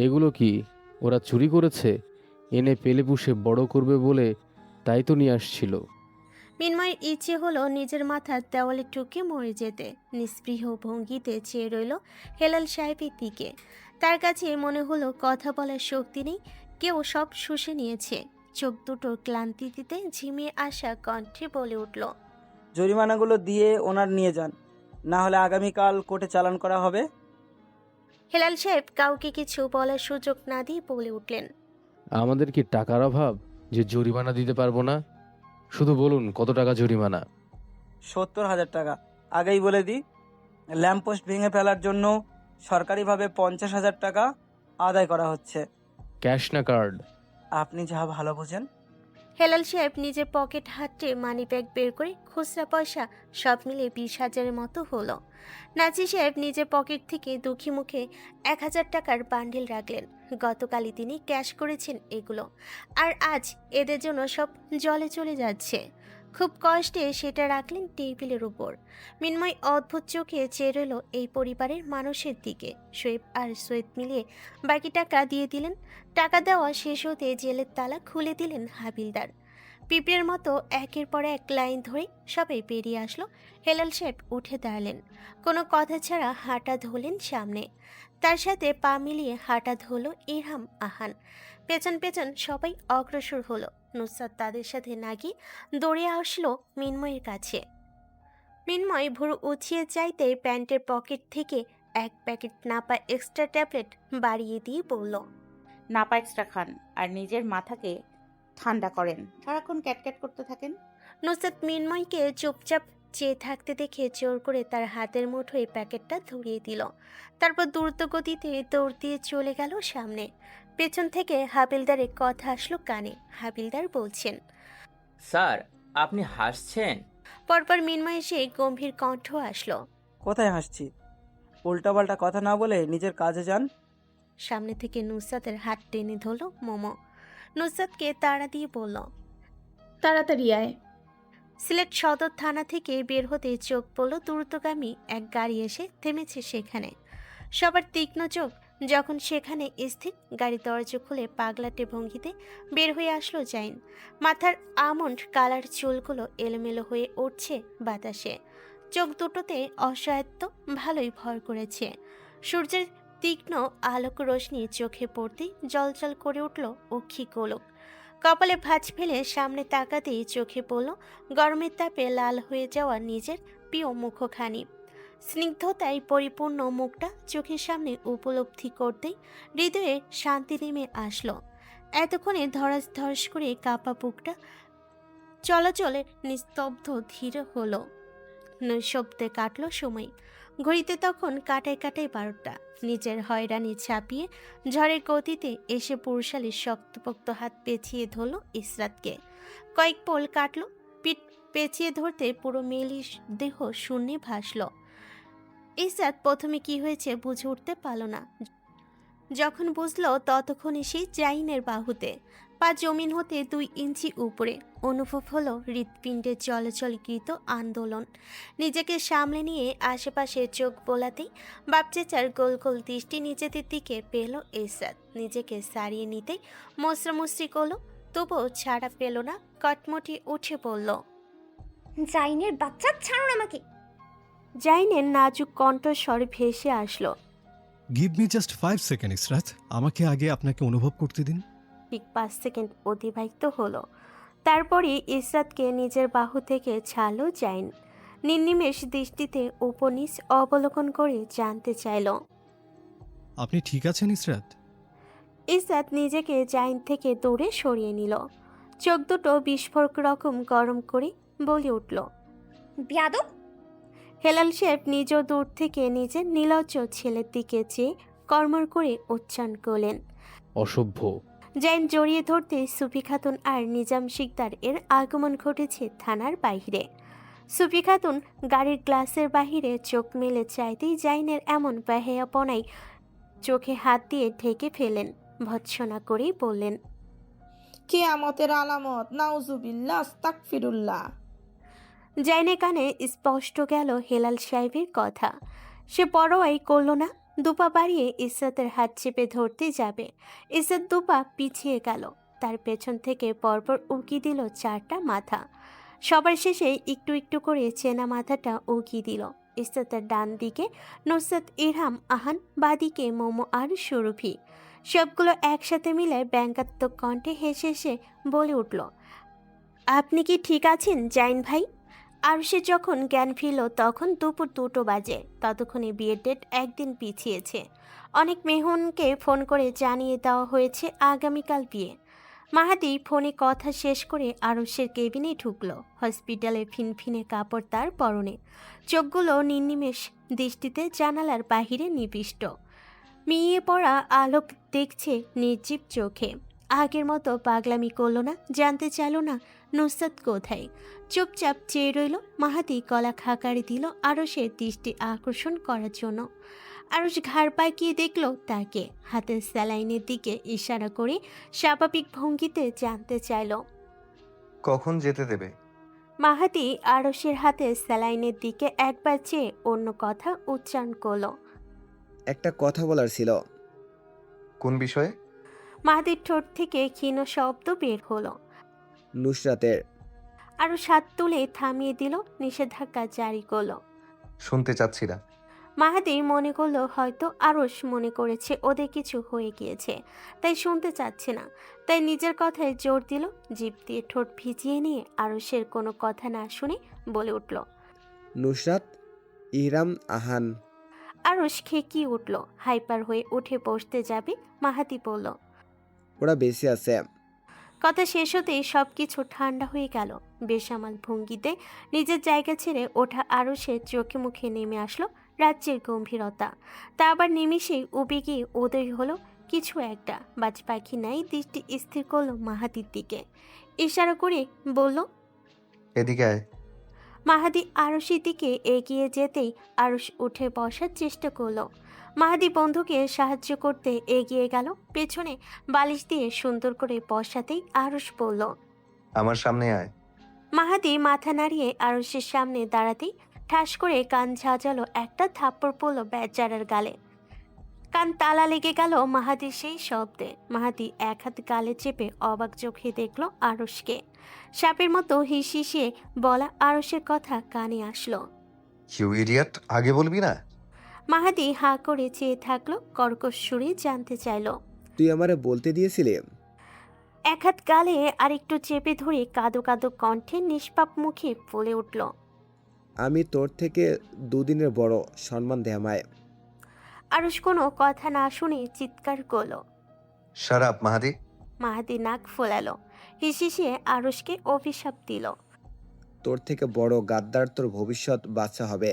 S9: এগুলো কি ওরা চুরি করেছে? এনে পেলে পুষে বড় করবে বলে তাই তো নিয়ে আসছিল।
S1: মিনময়ের ইচ্ছে হলো নিজের মাথার দেওয়ালে টুকে মরে যেতে। নিস্পৃহ ভঙ্গিতে চেয়ে রইল হেলাল সাহেবের দিকে। তার কাছে মনে হলো কথা বলার শক্তি নেই, কেউ সব শুষে নিয়েছে। চোখ দুটো ক্লান্তি দিতে ঝিমিয়ে আসা কণ্ঠে বলে উঠল,
S3: জরিমানাগুলো দিয়ে ওনার নিয়ে যান, না হলে আগামীকাল কোর্টে চালান করা হবে।
S1: হেলাল সাহেব কাউকে কিছু বলার সুযোগ না দিয়ে বলে উঠলেন,
S9: আমাদের কি টাকার অভাব যে জরিমানা দিতে পারবো না? শুধু বলুন কত টাকা জরিমানা?
S3: 70,000 টাকা। আগেই বলে দিই, ল্যাম্পপোস্ট ভেঙে ফেলার জন্য সরকারিভাবে 50,000 টাকা আদায় করা হচ্ছে।
S9: ক্যাশ না কার্ড?
S3: আপনি যা ভালো বোঝেন।
S1: হেলাল সাহেব নিজের পকেট হাতে মানি ব্যাগ বের করে খুচরা পয়সা সব মিলে 20,000-এর মতো হলো। নাজি সাহেব নিজের পকেট থেকে দুঃখী মুখে 1,000 টাকার বান্ডিল রাখলেন। গতকালই তিনি ক্যাশ করেছেন এগুলো, আর আজ এদের জন্য সব জলে চলে যাচ্ছে। খুব কষ্টে সেটা রাখলেন টেবিলের উপর। মিনময় অদ্ভুত চোখে চেয়ে রইল এই পরিবারের মানুষের দিকে। শোয়েব আর সৈয়দ মিলিয়ে বাকি টাকা দিয়ে দিলেন। টাকা দেওয়া শেষ হতে জেলের তালা খুলে দিলেন হাবিলদার। পিঁপড়ের মতো একের পর এক লাইন ধরে সবাই বেরিয়ে আসলো। হেলাল সাহেব উঠে দাঁড়ালেন, কোনো কথা ছাড়া হাঁটা ধরলেন সামনে। তার সাথে পা মিলিয়ে হাঁটা ধরল ইরহাম আহান। পেছন পেছন সবাই অগ্রসর হলো। নুসরাত তাদের সাথে না গিয়ে দৌড়ে আসলো মিনময়ের কাছে। মিনময় ভুরু উঁচিয়ে চাইতে প্যান্টের পকেট থেকে এক প্যাকেট নাপা এক্সট্রা ট্যাবলেট বাড়িয়ে দিয়ে বলল,
S2: নাপা এক্সট্রা খান আর নিজের মাথাকে ঠান্ডা করেন, সারাক্ষণ ক্যাটক্যাট করতে থাকেন।
S1: নুসরাত মিনময়কে চুপচাপ চেয়ে থাকতে দেখে জোর করে তার হাতের মুঠোয় প্যাকেটটা ধরিয়ে দিল। তারপর দ্রুত গতিতে দৌড় দিয়ে চলে গেল সামনে। পেছন থেকে হাবিলদারের কথা আসলো কানে। হাবিলদার বলছেন,
S4: স্যার, আপনি হাসছেন?
S1: পরপর মিনময় এসে গম্ভীর কণ্ঠ আসলো,
S3: কোথায় হাসছি? উল্টাপাল্টা কথা না বলে নিজের কাজে যান।
S1: সামনে থেকে নুসরাতের হাত টেনে ধরল মোমো। নুসরাতকে তাড়া দিয়ে বলল,
S14: তাড়াতাড়ি আয়।
S1: সিলেট সদর থানা থেকে বের হতে চোখ পড়ল দ্রুতগামী এক গাড়ি এসে থেমেছে সেখানে। সবার তীক্ষ্ণ চোখ যখন সেখানে স্থির। গাড়ি দরজা খুলে পাগলাটে ভঙ্গিতে বের হয়ে আসলো জাইন। মাথার আমন্ড কালার চুলগুলো এলোমেলো হয়ে উঠছে বাতাসে। চোখ দুটোতে অসহায়ত্ব ভালোই ভর করেছে। সূর্যের তীক্ষ্ণ আলোক রশ্মি চোখে পড়তেই জলজল করে উঠল অক্ষি গোলক। কপালে ভাঁজ ফেলে সামনে তাকাতেই চোখে পড়ল গরমের তাপে লাল হয়ে যাওয়া নিজের প্রিয় মুখখানি। স্নিগ্ধতায় পরিপূর্ণ মুখটা চোখের সামনে উপলব্ধি করতেই হৃদয়ে শান্তি নেমে আসলো। এতক্ষণে ধরাস ধরাস করে কাঁপা বুকটা চলাচলে নিস্তব্ধ ধীর হলো। নিঃশব্দে কাটলো সময়। ঘড়িতে তখন কাটায় কাটায় 12টা। নিজের হয়রানি ছাপিয়ে ঝড়ের গতিতে এসে পুরুষালীর শক্তপোক্ত হাত পেঁচিয়ে ধরল ইসরাতকে। কয়েক পোল কাটলো। পিঠ পেঁচিয়ে ধরতে পুরো মেলি দেহ শূন্যে ভাসল। ইসরাত প্রথমে কি হয়েছে বুঝে উঠতে পারল না। যখন বুঝলো ততক্ষণ এসে জাইনের বাহুতে, পা জমিন হতে 2 ইঞ্চি উপরে। অনুভব হলো হৃৎপিণ্ডের চলাচলকৃত আন্দোলন। নিজেকে সামলে নিয়ে আশেপাশে চোখ বোলাতেই বাপচেচার গোল গোল দৃষ্টি নিজেদের দিকে পেল ইসরাত। নিজেকে সারিয়ে নিতে মুচড়ামুচড়ি করলো, তবুও ছাড়া পেল না। কটমটি উঠে পড়ল,
S15: জাইনের বাচ্চা, ছাড়ুন আমাকে।
S1: জাইনের নাজুক কণ্ঠস্বর ভেসে আসলো,
S10: give me just 5 second Israt, আমাকে আগে আপনাকে অনুভব করতে দিন।
S1: ঠিক 5 সেকেন্ড অতিবাহিত হলো। তারপরে ইসরাতকে নিজের বাহু থেকে ছাড়লো জাইন। নির্নিমেষ দৃষ্টিতে উপনিষ অবলোকন করে জানতে চাইল,
S10: আপনি ঠিক আছেন ইসরাত?
S1: ইসরাত নিজেকে জাইন থেকে দূরে সরিয়ে নিল। চোখ দুটো বিস্ফোরক রকম গরম করে বলে উঠল,
S15: বিয়াদব।
S1: হেলাল সাহেব নিজ দূর থেকে নিজের নির্লজ্জ ছেলের দিকে চেয়ে কর্মর করে উচ্চারণ করলেন,
S9: অসভ্য।
S1: জাইন জড়িয়ে ধরতে সুফি খাতুন আর নিজাম শিকদার এর আগমন ঘটেছে থানার বাইরে। সুফি খাতুন গাড়ির গ্লাসের বাহিরে চোখ মেলে চাইতেই জাইনের এমন বেহায়াপনায় চোখে হাত দিয়ে ঢেকে ফেলেন। ভৎসনা করেই বললেন,
S17: কিয়ামতের আলামত, নাউজুবিল্লাহ, আস্তাগফিরুল্লাহ।
S1: জাইনের কানে স্পষ্ট গেল হেলাল সাহেবের কথা। সে পরোয়াই করল না। দুপা বাড়িয়ে ইসরাতের হাত চেপে ধরতে যাবে। ইসরাত দুপা পিছিয়ে গেল। তার পেছন থেকে পরপর উকি দিল 4টা মাথা। সবার শেষে একটু একটু করে চেনা মাথাটা উগিয়ে দিল। ইসরাতের ডান দিকে নুসরাত, ইরহাম, আহান, বাদিকে মোমো আর সুরভি। সবগুলো একসাথে মিলে ব্যঙ্গাত্মক কণ্ঠে হেসে হেসে বলে উঠল, আপনি কি ঠিক আছেন জাইন ভাই? আর সে যখন জ্ঞান ফিরল তখন দুপুর 2টো বাজে। ততক্ষণে বিয়ের ডেট একদিন পিছিয়েছে। অনেক মেহমানকে ফোন করে জানিয়ে দেওয়া হয়েছে আগামীকাল বিয়ে। মাহাদি ফোনে কথা শেষ করে আরশের কেবিনে ঢুকলো। হসপিটালে ফিনফিনে কাপড় তার পরনে, চোখগুলো নির্নিমেষ দৃষ্টিতে জানালার বাহিরে নিবিষ্ট। মিয়ে পড়া আলোক দেখছে নির্জীব চোখে। আগের মতো পাগলামি করল না, জানতে চাইল না নুসরাত কোথায়। চুপচাপ চেয়ে রইল। মাহাদি গলা খাকারি দিল আরশের দৃষ্টি আকর্ষণ করার জন্য। আরশ ঘাড় পাকিয়ে দেখল তাকে। হাতের স্যালাইনের দিকে ইশারা করে স্বাভাবিক ভঙ্গিতে জানতে চাইল,
S13: কখন যেতে দেবে?
S1: মাহাদি আরশের হাতে স্যালাইনের দিকে একবার চেয়ে অন্য কথা উচ্চারণ করল।
S12: একটা কথা বলার ছিল।
S13: কোন বিষয়ে?
S1: মাহাদির ঠোঁট থেকে ক্ষীণ শব্দ বের হলো।
S12: নুসরাতের।
S1: আরশ হাত তুলে থামিয়ে দিল, নিষেধাজ্ঞা জারি করলো।
S13: শুনতে চাচ্ছি না।
S1: মাহাদি মনে করলো হয়তো আরশ মনে করেছে ওদের কিছু হয়ে গিয়েছে, তাই শুনতে চাচ্ছে না। তাই নিজের কথায় জোর দিল। জিভ দিয়ে ঠোঁট ভিজিয়ে নিয়ে আরশের কোনো কথা না শুনে বলে উঠল,
S12: নুসরাত, ইহরাম, আহান।
S1: আরশ খেকিয়ে উঠল। হাইপার হয়ে উঠে বসতে যাবে মাহাদি বলল,
S12: ওরা বেঁচে আছে।
S1: কথা শেষ হতেই সব কিছু ঠান্ডা হয়ে গেল। বেসামাল ভঙ্গিতে নিজের জায়গা ছেড়ে ওঠা আরশের চোখে মুখে নেমে আসলো রাজ্যের গম্ভীরতা। তা আবার নিমিষেই উবে গিয়ে উদয় হলো কিছু একটা। বাজ পাখি নাই দৃষ্টি স্থির করলো মাহাদির দিকে। ইশারা করে বলল,
S13: এদিকে আয়।
S1: মাহাদি আরশের দিকে এগিয়ে যেতেই আরশ উঠে বসার চেষ্টা করলো। মাহাদি বন্ধুকে সাহায্য করতে এগিয়ে গেল। পেছনে বালিশ দিয়ে সুন্দর করে বসাতেই আরশ বলল,
S13: আমার সামনে আয়।
S1: মাহাদি মাথা নাড়িয়ে আরশের সামনে দাঁড়াতেই ঠাস করে কান ঝাঁঝালো একটা থাপ্পড় পড়ল বেচারার গালে। কান তালা লেগে গেল মাহাদির সেই শব্দে। মাহাদি এক হাত গালে চেপে অবাক চোখে দেখল আরশকে। সাপের মতো হিসিয়ে বলা আরশের কথা কানে আসলো।
S13: ইউ ইডিয়ট, আগে বলবি না?
S1: মাহাদি হাঁ করে চেয়ে থাকলো। কর্কশ সুরে জানতে চাইল,
S12: তুই আমারে বলতে দিয়েছিলি?
S1: এক হাত গালে আর একটু চেপে ধরে কাঁদো কাঁদো কণ্ঠে নিষ্পাপ মুখে বলে উঠল,
S12: আমি তোর থেকে 2 দিনের বড়, সম্মান দে আমায়।
S1: আরশ কোনো কথা না শুনে চিৎকার করলো।
S13: শাট আপ মাহাদি।
S1: মাহাদি নাক ফোলালো। হিসিয়ে আরশকে অভিশাপ দিল,
S12: তোর থেকে বড় গাদ্দার তোর ভবিষ্যৎ বাচ্চা হবে।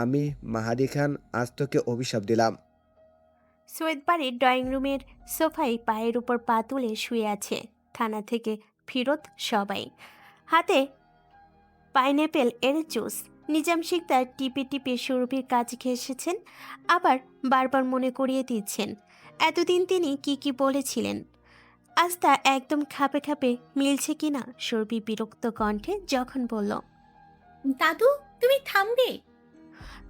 S12: আমি মাহাদি খান আজ তোকে অভিশাপ দিলাম।
S1: সৈয়দ বাড়ির ড্রয়িং রুমের সোফায় পায়ের উপর পা তুলে শুয়ে আছে। থানা থেকে ফিরত সবাই, হাতে পাইনঅ্যাপেল এর জুস। নিজাম শিকদার টিপে টিপে সুরভির কাজ ঘেঁষেছেন, আবার বারবার মনে করিয়ে দিচ্ছেন এতদিন তিনি কি কি বলেছিলেন। আজ তা একদম খাপে খাপে মিলছে কিনা। সুরভি বিরক্ত কণ্ঠে যখন বলল,
S18: দাদু তুমি থামবে?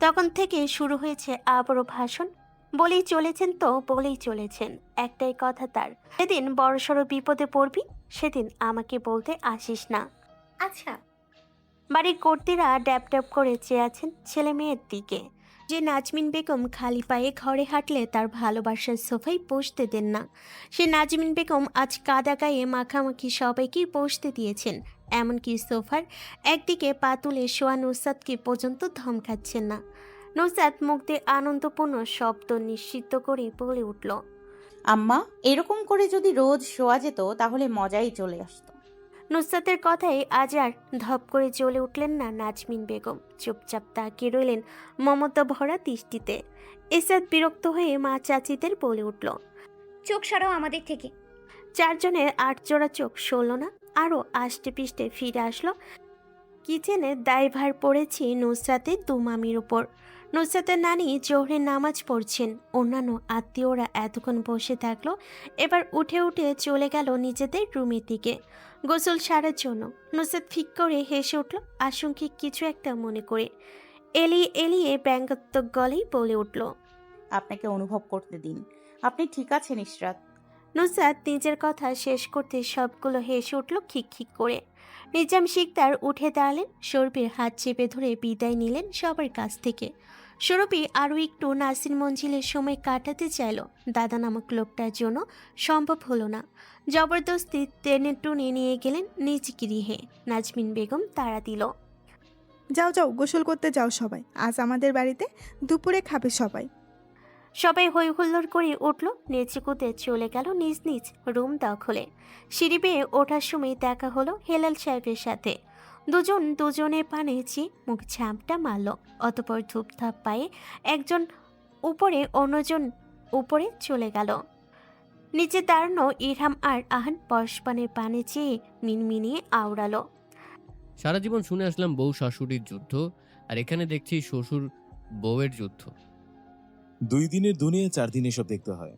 S1: তখন থেকে শুরু হয়েছে আবারও ভাষণ। বলেই চলেছেন তো বলেই চলেছেন। একটাই কথা তার, সেদিন বড়সড় বিপদে পড়বি সেদিন আমাকে বলতে আসিস না।
S18: আচ্ছা।
S1: বাড়ির কর্তীরা ড্যাব ড্যাব করে চেয়ে আছেন ছেলে মেয়ের দিকে। যে নাজমিন বেগম খালি পায়ে ঘরে হাঁটলে তার ভালোবাসার সোফায় বসতে দেন না, সে নাজমিন বেগম আজ কাদা গায়ে মাখামাখি সবাইকেই বসতে দিয়েছেন। এমনকি সোফার একদিকে পা তুলে শোয়া নুসরাতকে পর্যন্ত ধমকাচ্ছেন না। নুসরাত মুখ দিয়ে আনন্দপূর্ণ শব্দ নিশ্চিত করে বলে উঠল,
S2: আম্মা, এরকম করে যদি রোজ শোয়া যেত তাহলে মজাই চলে আসতো।
S1: নুসরাতের কথায় আজ আর ধপ করে জ্বলে উঠলেন না নাজমিন বেগম। চুপচাপ তাকিয়ে রইলেন মমতা ভরা দৃষ্টিতে। ইসরাত বিরক্ত হয়ে মা চাচিদের বলে উঠল,
S15: চোখ সরাও আমাদের থেকে।
S1: চারজনের 8 জোড়া চোখ সরল না, আরও আষ্টে পিষ্টে ফিরে আসলো। কিচেনে দায়ভার পড়েছে নুসরাতের 2 মামির উপর। নুসরাতের নানি জোহরের নামাজ পড়ছেন। অন্যান্য আত্মীয়রা এতক্ষণ বসে থাকলো, এবার উঠে উঠে চলে গেল নিজেদের রুমের দিকে গোসল সারার জন্য। নুসরাত ফিক করে হেসে উঠল আশঙ্কিক কিছু একটা মনে করে। এলিয়ে এলিয়ে ব্যঙ্গাত্মক গলেই বলে উঠল,
S2: আপনাকে অনুভব করতে দিন। আপনি ঠিক আছেন ইশরাত?
S1: নুসরাত নিজের কথা শেষ করতে সবগুলো হেসে উঠল খিক খিক করে। নিজাম শিকদার উঠে দাঁড়ালেন, সৌরভীর হাত চেপে ধরে বিদায় নিলেন সবার কাছ থেকে। সৌরভী আরও একটু নাসির মঞ্জিলের সময় কাটাতে চাইল, দাদা নামক লোকটার জন্য সম্ভব হলো না। জবরদস্তি টেনে টুনে নিয়ে গেলেন নিজ গৃহে। নাজমিন বেগম তাড়া দিল।
S19: যাও যাও, গোসল করতে যাও সবাই, আজ আমাদের বাড়িতে দুপুরে খাবে সবাই।
S1: সবাই হই হুল্লোড় করে উঠল, নেচেকুতে চলে গেল নিজ নিজ রুম দখলে। সিঁড়ি বেয়ে ওঠার সময় দেখা হলো হেলাল সাহেবের সাথে। দুজন দুজনের পানে চেয়ে মুখ ঝাপটা মারল, অতপর ধূপধাপ পায়ে একজন উপরে অন্যজন উপরে চলে গেল। নিচে দাঁড়ানো ইরহাম আর আহান পরস্পরের পানে চেয়ে মিনমিনিয়ে আওড়ালো।
S5: সারা জীবন শুনে আসলাম বউ শাশুড়ির যুদ্ধ, আর এখানে দেখছি শ্বশুর বউয়ের যুদ্ধ।
S7: 2 দিনের দুনিয়া 4 দিন এসব দেখতে হয়।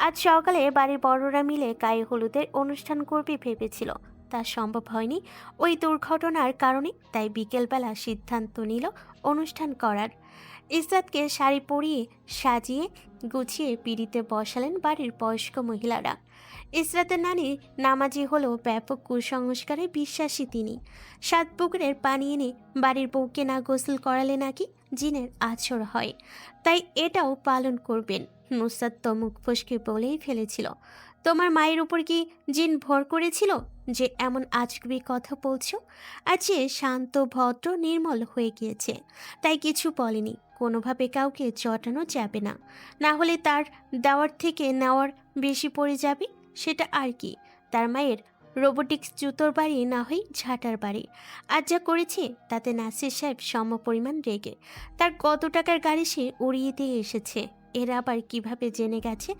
S1: আজ সকালে বাড়ির বড়রা মিলে গায়ে হলুদের অনুষ্ঠান করবে ভেবেছিল, তা সম্ভব হয়নি ওই দুর্ঘটনার কারণে। তাই বিকেলবেলা সিদ্ধান্ত নিল অনুষ্ঠান করার। ইসরাতকে শাড়ি পরিয়ে সাজিয়ে গুছিয়ে পিড়িতে বসালেন বাড়ির বয়স্ক মহিলারা। ইসরাতের নানি নামাজি হলেও ব্যাপক কুসংস্কারে বিশ্বাসী তিনি। 7 পুকুরের পানি এনে বাড়ির বউকে না গোসল করালে নাকি জিনের আছর হয়, তাই এটাও পালন করবেন। নুসরাত তো মুখ ফসকে বলেই ফেলেছিল, তোমার মায়ের উপর কি জিন ভর করেছিল যে এমন আজগুবি কথা বলছো? আজ সে শান্ত ভদ্র নির্মল হয়ে গিয়েছে, তাই কিছু বলেনি। কোনোভাবে কাউকে চটানো যাবে না, না হলে তার দেওয়ার থেকে নেওয়ার বেশি পড়ে যাবে। সেটা আর কি, তার মায়ের রোবোটিক্স জুতোর বাড়ি না হয় ঝাঁটার বাড়ি। আজ যা করেছে তাতে নাসির সাহেব সমপরিমাণ রেগে তার কত টাকার গাড়ি সে উড়িয়ে দিয়ে এসেছে। এরা আবার কিভাবে জেনে গেছে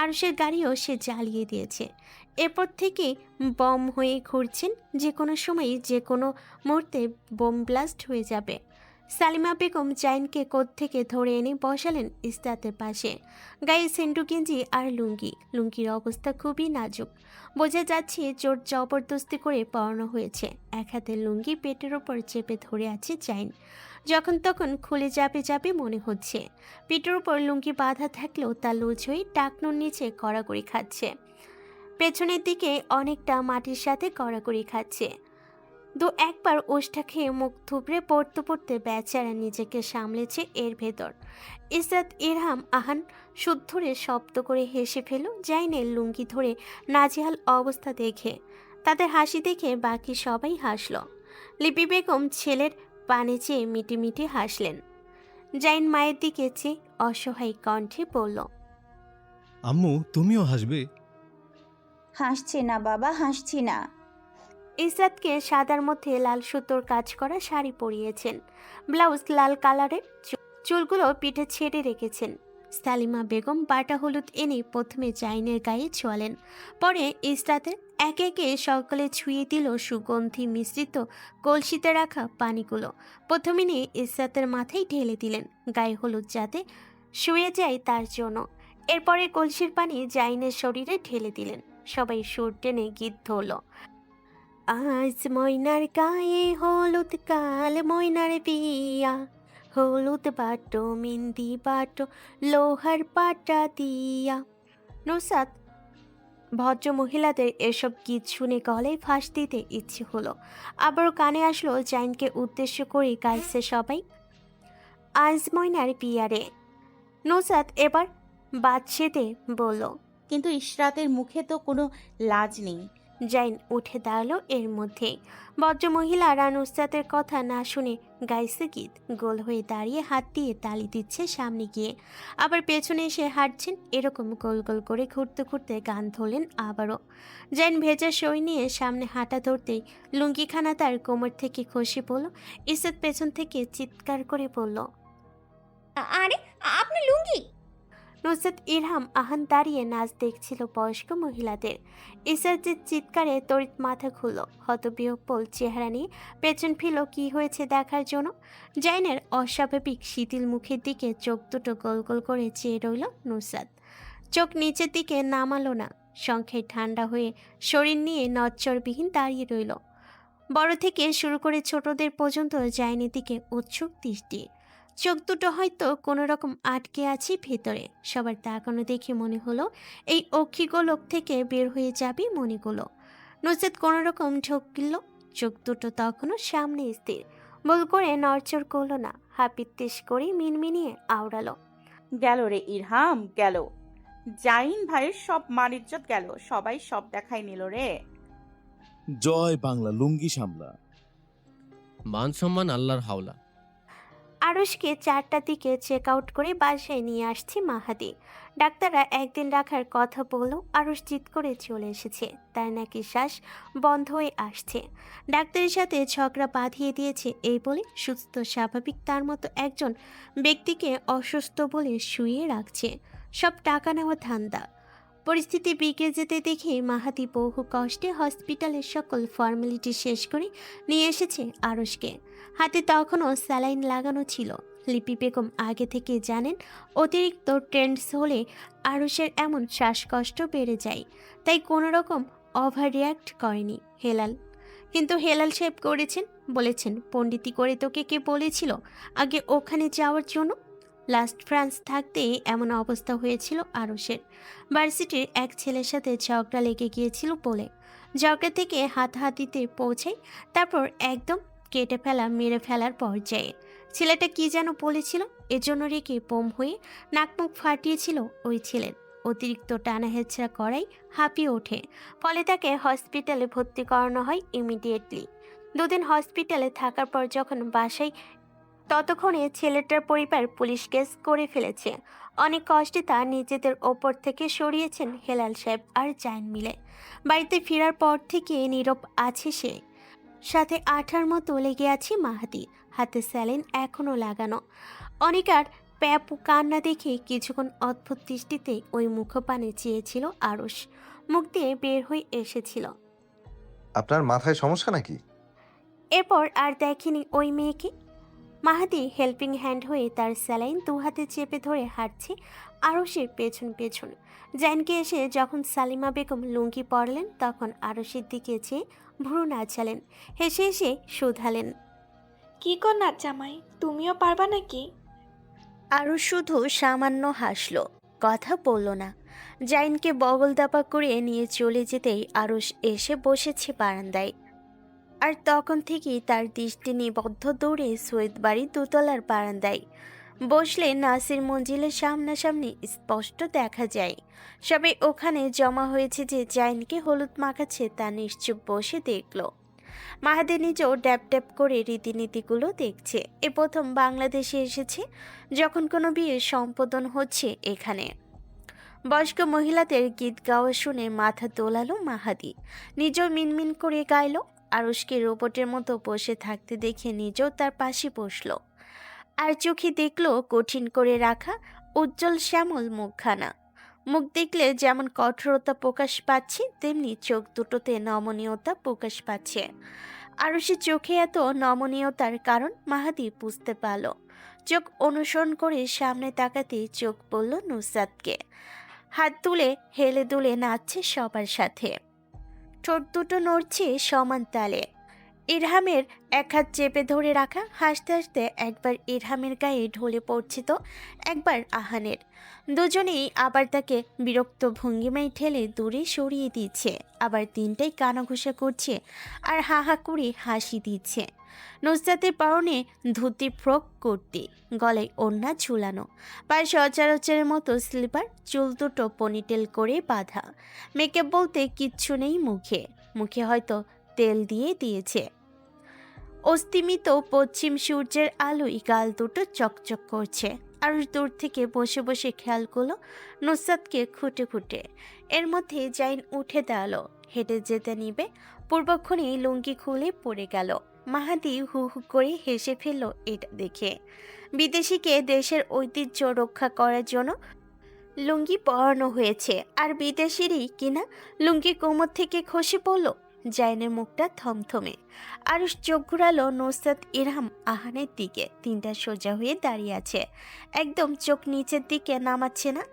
S1: আরশের গাড়িও সে জ্বালিয়ে দিয়েছে। এরপর থেকে বম হয়ে ঘুরছেন, যে কোনো সময় যে কোনো মুহূর্তে বোম ব্লাস্ট হয়ে যাবে। সালিমা বেগম জাইনকে কোত্থেকে ধরে এনে বসালেন ইসরাতের পাশে। গায়ে সেন্টু গেঞ্জি আর লুঙ্গি, লুঙ্গির অবস্থা খুবই নাজুক, বোঝা যাচ্ছে জোর জবরদস্তি করে পরানো হয়েছে। এক হাতে লুঙ্গি পেটের ওপর চেপে ধরে আছে জাইন, যখন তখন খুলে যাবে যাবে মনে হচ্ছে। পিঠের উপর লুঙ্গি বাঁধা থাকলেও তা লুজ হয়ে টাকনুর নিচে কড়াকড়ি খাচ্ছে, পেছনের দিকে অনেকটা মাটির সাথে কড়াকড়ি খাচ্ছে। একবার ওষ্ঠা খেয়ে মুখ থুবড়ে পড়তে পড়তে বেচারা নিজেকে সামলেছে এর ভেতর। ইসরাত ইরহাম আহান শুদ্ধরে শব্দ করে হেসে ফেল জাইনের লুঙ্গি ধরে নাজেহাল অবস্থা দেখে। তাদের হাসি দেখে বাকি সবাই হাসল। লিপি বেগম ছেলের পানে চেয়ে মিটি মিটি হাসলেন। জাইন মায়ের দিকে চেয়ে অসহায় কণ্ঠে বলল,
S10: আম্মু তুমিও হাসবে?
S11: হাসছি না বাবা, হাসছি না।
S1: ইসরাতকে সাদার মধ্যে লাল সুতোর কাজ করা শাড়ি পরিয়েছেন, ব্লাউজ লাল কালারের, চুলগুলো পিঠে ছেড়ে রেখেছেন। সালিমা বেগম বাটা হলুদ এনে প্রথমে জাইনের গায়ে ছোয়ালেন, পরে ইসরাতের একে একে সকলে ছুঁয়ে দিল সুগন্ধি মিশ্রিত কলসিতে রাখা পানিগুলো। প্রথমে নিয়ে ইসরাতের মাথায় ঢেলে দিলেন, গায়ে হলুদ যাতে শুয়ে যায় তার জন্য। এরপরে কলসির পানি জাইনের শরীরে ঢেলে দিলেন। সবাই সুর টেনে গীত ধরল, আজ ময়নার গায়ে হলুদ, কাল ময়নার বিয়া, হলুদ বাটো মিন্দি বাটো লোহার পাটা দিয়া। নুসরাত ভদ্র মহিলাদের এসব গীত শুনে গলায় ফাঁস দিতে ইচ্ছে হলো। আবারও কানে আসলো জাইনকে উদ্দেশ্য করে গাইছে সবাই, আজ ময়নার বিয়া রে। নুসরাত এবার বাদশেতে বলল,
S2: কিন্তু ইশরাতের মুখে তো কোনো লাজ নেই।
S1: জাইন উঠে দাঁড়ালো এর মধ্যে। ভদ্রমহিলারা নুসরাতের কথা না শুনে গাইছে গীত, গোল হয়ে দাঁড়িয়ে হাত দিয়ে তালি দিচ্ছে সামনে গিয়ে, আবার পেছনে এসে হাঁটছেন। এরকম গোল গোল করে ঘুরতে ঘুরতে গান ধরলেন আবারও। জাইন ভেজা সই নিয়ে সামনে হাঁটা ধরতেই লুঙ্গিখানা তার কোমর থেকে খসে পড়ল। ইসরাত পেছন থেকে চিৎকার করে বলল,
S15: আরে আপনি লুঙ্গি!
S1: নুসরাত ইরহাম আহান দাঁড়িয়ে নাচ দেখছিল বয়স্ক মহিলাদের। ইসরাতের চিৎকারে তড়িৎ মাথা খুলল, হতবিহ্বল চেহারা নিয়ে পেছন ফিরল কি হয়েছে দেখার জন্য। জাইনের অস্বাভাবিক শিথিল মুখের দিকে চোখ দুটো গোল গোল করে চেয়ে রইল নুসরাত। চোখ নিচের দিকে নামালো না, সংখ্যায় ঠান্ডা হয়ে শরীর নিয়ে নচ্চরবিহীন দাঁড়িয়ে রইল। বড় থেকে শুরু করে ছোটদের পর্যন্ত জাইনের দিকে উৎসুক দৃষ্টি, চোখ দুটো হয়তো কোনো রকম আটকে আছে ভেতরে। সবার তাকানো দেখে মনে হলো এই অক্ষিগোলক থেকে বের হয়ে যাবে মনেগুলো। নুসরাত কোনো রকম ঢোক গিলল, চোখ দুটো তখনও সামনে স্থির, ভুল করে নড়চড় করলো না, হাপিত্তিস করে মিনমিনিয়ে আওড়ালো।
S2: গেল রে ইরহাম, গেল। জাইন ভাইয়ের সব মান ইজ্জত গেল, সবাই সব দেখাই নিল রে।
S7: জয় বাংলা, লুঙ্গি সামলা।
S5: মান সম্মান আল্লাহর হাওলা।
S1: আরুষকে 4টার দিকে চেক আউট করে বাসায় নিয়ে আসছে মাহাদি। ডাক্তাররা একদিন রাখার কথা বললেও আরুষ জিদ করে চলে এসেছে। তার নাকি শ্বাস বন্ধ হয়ে আসছে। ডাক্তারের সাথে ঝগড়া বাঁধিয়ে দিয়েছে এই বলে সুস্থ স্বাভাবিক তার মতো একজন ব্যক্তিকে অসুস্থ বলে শুয়ে রাখছে। সব টাকা নেওয়া ধান্দা। পরিস্থিতি বিগড়ে যেতে দেখে মাহাদি বহু কষ্টে হসপিটালের সকল ফর্মালিটি শেষ করে নিয়ে এসেছে আরুষকে। হাতে তখনও স্যালাইন লাগানো ছিল। লিপি বেগম আগে থেকে জানেন অতিরিক্ত টেন্স হলে আরুষের এমন শ্বাসকষ্ট বেড়ে যায়, তাই কোনো রকম ওভার রিয়াক্ট করেনি হেলাল। কিন্তু হেলাল সাহেব করেছেন, বলেছেন পণ্ডিতি করে তোকে কে বলেছিল আগে ওখানে যাওয়ার জন্য? লাস্ট ফ্রান্স থাকতেই এমন অবস্থা হয়েছিল আরুষের। ভার্সিটির এক ছেলের সাথে ঝগড়া লেগে গিয়েছিল বলে ঝগড়া থেকে হাতাহাতিতে পৌঁছায়, তারপর একদম কেটে ফেলা, মেরে ফেলার পর্যায়ে। ছেলেটা কি যেন বলেছিল, এজন্য রেখে বোম হয়ে নাকমুখ ফাটিয়েছিল ওই ছেলের। অতিরিক্ত টানা হেঁচড়া করাই হাঁপিয়ে ওঠে, ফলে তাকে হসপিটালে ভর্তি করানো হয় ইমিডিয়েটলি। 2 দিন হসপিটালে থাকার পর যখন বাসায়, ততক্ষণে ছেলেটার পরিবার পুলিশ কেস করে ফেলেছে। অনেক কষ্টে তা নিজেদের ওপর থেকে সরিয়েছেন হেলাল সাহেব আর জাইন মিলে। বাড়িতে ফেরার পর থেকে নীরব আছে সে, সাথে আঠার মতো লেগে আছে মাহাদি। হাতে স্যালাইন এখনও লাগানো। অনিকার প্যাপু কান্না দেখে কিছুক্ষণ অদ্ভুত দৃষ্টিতে ওই মুখপানে চেয়েছিল আরুষ। মুখ দিয়ে বের হয়ে এসেছিল।
S13: আপনার মাথায় সমস্যা নাকি?
S1: এরপর আর দেখেনি ওই মেয়েকে। মাহাদি হেল্পিং হ্যান্ড হয়ে তার স্যালাইন 2 হাতে চেপে ধরে হাঁটছে আরুষের পেছন পেছন। জাইনকে এসে যখন সালিমা বেগম লুঙ্গি পরলেন, তখন আরুষের দিকে চেয়ে ভ্রু নাচালেন, হেসে হেসে শুধালেন,
S6: কি কর জামাই, তুমিও পারবা নাকি?
S1: আরুষ শুধু সামান্য হাসল, কথা বলল না। জাইনকে বগল দাপা করে নিয়ে চলে যেতেই আরুষ এসে বসেছে বারান্দায়। আর তখন থেকেই তার দৃষ্টি নিবদ্ধ দৌড়ে সৈয়দ বাড়ির 2তলার বারান্দায়। বসলে নাসির মঞ্জিলের সামনাসামনি স্পষ্ট দেখা যায়। সবাই ওখানে জমা হয়েছে যে জাইনকে হলুদ মাখাচ্ছে তা নিশ্চুপ বসে দেখল। মাহাদি নিজেও ড্যাপ ড্যাপ করে রীতিনীতিগুলো দেখছে। এ প্রথম বাংলাদেশে এসেছে যখন কোনো বিয়ের সম্পাদন হচ্ছে এখানে। বয়স্ক মহিলাদের গীত গাওয়া শুনে মাথা দোলালো মাহাদি। নিজেও মিনমিন করে গাইল। আরুষকে রোবটের মতো বসে থাকতে দেখে নিজেও তার পাশে বসল। আর চোখে দেখল কঠিন করে রাখা উজ্জ্বল শ্যামল মুখখানা। মুখ দেখলে যেমন কঠোরতা প্রকাশ পাচ্ছে, তেমনি চোখ দুটোতে নমনীয়তা প্রকাশ পাচ্ছে। আরুষের চোখে এত নমনীয়তার কারণ মাহাদি বুঝতে পারল। চোখ অনুসরণ করে সামনে তাকাতে চোখ পড়ল নুসরাতকে। হাত তুলে হেলে দুলে নাচছে সবার সাথে, ঠোঁট দুটো নড়ছে সমান তালে। ইরহামের এক হাত চেপে ধরে রাখা, হাসতে হাসতে একবার ইরহামের গায়ে ঢলে পড়ছে তো একবার আহানের। দুজনেই আবার তাকে বিরক্ত ভঙ্গিমায় ঠেলে দূরে সরিয়ে দিচ্ছে, আবার তিনটাই কানাঘুষা করছে আর হা হা করে হাসি দিচ্ছে। নুসরাতের পরনে ধুতি ফ্রক কুর্তি, গলায় ওড়না ঝুলানো, পায়ে সচরাচরের মতো স্লিপার, চুল দুটো পনিটেল করে বাঁধা। মেকআপ বলতে কিচ্ছু নেই মুখে, মুখে হয়তো তেল দিয়ে দিয়েছে। অস্তিমিত পশ্চিম সূর্যের আলোয় গাল দুটো চকচক করছে। আর দূর থেকে বসে বসে খেয়াল করলো নুসরাতকে খুঁটে খুঁটে। এর মধ্যে জাইন উঠে দাঁড়ালো, হেঁটে যেতে নিবে, পূর্বক্ষণে লুঙ্গি খুলে পড়ে গেল। মাহাদি হু হু করে হেসে ফেলল এটা দেখে। বিদেশিকে দেশের ঐতিহ্য রক্ষা করার জন্য লুঙ্গি পরানো হয়েছে, আর বিদেশিরই কিনা লুঙ্গি কোমর থেকে খসে পড়ল। জাইনের মুখটা থমথমে। আরুষ চোখ ঘুরালো নুসরাত, ইরহাম, আহানের দিকে। তিনটা সোজা হয়ে দাঁড়িয়ে আছে, একদম চোখ নিচের দিকে নামাচ্ছে না।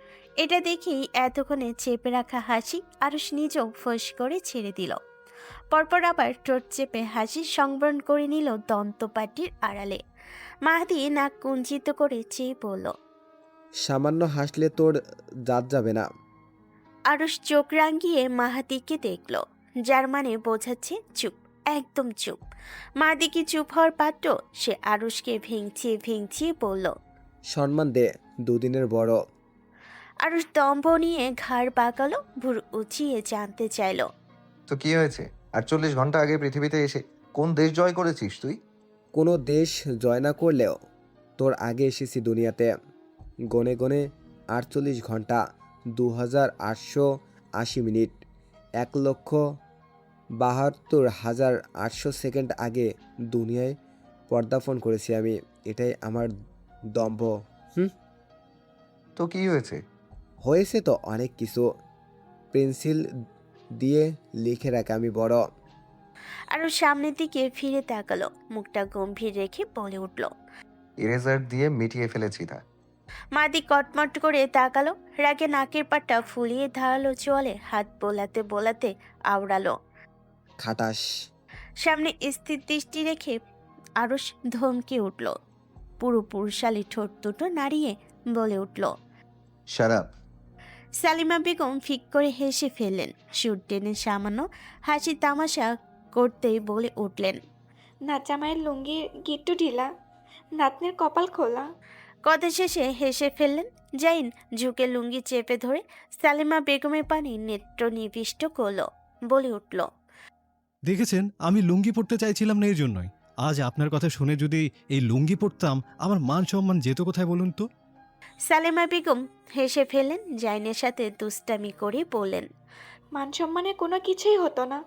S1: এটা দেখেই এতক্ষণে চেপে রাখা হাসি আরুষ নিজেও ফস করে ছেড়ে দিল। পরপর আবার ঠোঁট চেপে হাসি সংবরণ করে নিল দন্তপাটির আড়ালে। মাহাদি নাক কুঞ্চিত করে চেয়ে বলল,
S12: সামান্য হাসলে তোর দাঁত যাবে না।
S1: আরুষ চোখ রাঙিয়ে মাহাদিকে দেখল, যার মানে বোঝাচ্ছে চুপ। একদম চুপ। মাদি কি চুপ হওয়ার পাত্র? সে আরুষকে ভেঙচিয়ে ভেঙচিয়ে বলল।
S12: সম্মান দে, দুদিনের বড়।
S1: আরুষ দম্ভ নিয়ে ঘাড় বাঁকালো, ভুর উঁচিয়ে জানতে চাইল।
S13: তো কি হয়েছে? 48 ঘন্টা আগে পৃথিবীতে এসে কোন দেশ জয় করেছিস তুই?
S12: কোনো দেশ জয় না করলেও তোর আগে এসেছি দুনিয়াতে। গনে গনে 48 ঘন্টা, 2880 মিনিট, 1,72,800 সেকেন্ড আগে দুনিয়ায় পদার্পণ করেছি আমি। এটাই আমার দম্ভ।
S13: তো কি হয়েছে?
S12: হয়েছে তো অনেক কিছু। পেন্সিল দিয়ে লিখে রাখে আমি বড়।
S1: আরও সামনের দিকে ফিরে তাকালো, মুখটা গম্ভীর রেখে বলে উঠল।
S13: ইরেজার দিয়ে মিটিয়ে ফেলেছি তা।
S1: মাদি কটমট করে তাকালো, রাগে নাকের পাটটা ফুলিয়ে ধারালো চলে হাত বোলাতে বোলাতে আওড়ালো।
S12: খাটাস।
S1: সামনে স্থির দৃষ্টি রেখে আরুষ ধমকে উঠল। পুরো পুরুষালী ঠোঁট দুটো নাড়িয়ে বলে উঠল।
S13: শারাপ।
S1: সালিমা বেগম ফিক করে হেসে ফেললেন। সুর টেনে সামান্য হাসি তামাশা করতেই বলে উঠলেন।
S6: নাচামায়ের লুঙ্গির গিট্টু ঢিলা, নাতনের কপাল খোলা।
S1: কথা শেষে হেসে ফেললেন। জাইন ঝুঁকে লুঙ্গি চেপে ধরে সালিমা বেগমের পানি নেত্র নিবিষ্ট করল, বলে উঠল।
S10: দেখেছেন, আমি লুঙ্গি পরতে চাইছিলাম না এই জন্যই। আজ আপনার কথা শুনে যদি এই লুঙ্গি পরতাম, আমার মান সম্মান যেত কোথায় বলুন তো?
S1: সালেমা বেগম হেসে ফেললেন, জাইনের সাথে দুষ্টামি করে বললেন।
S6: মান সম্মানের কোনো কিছুই হতো না,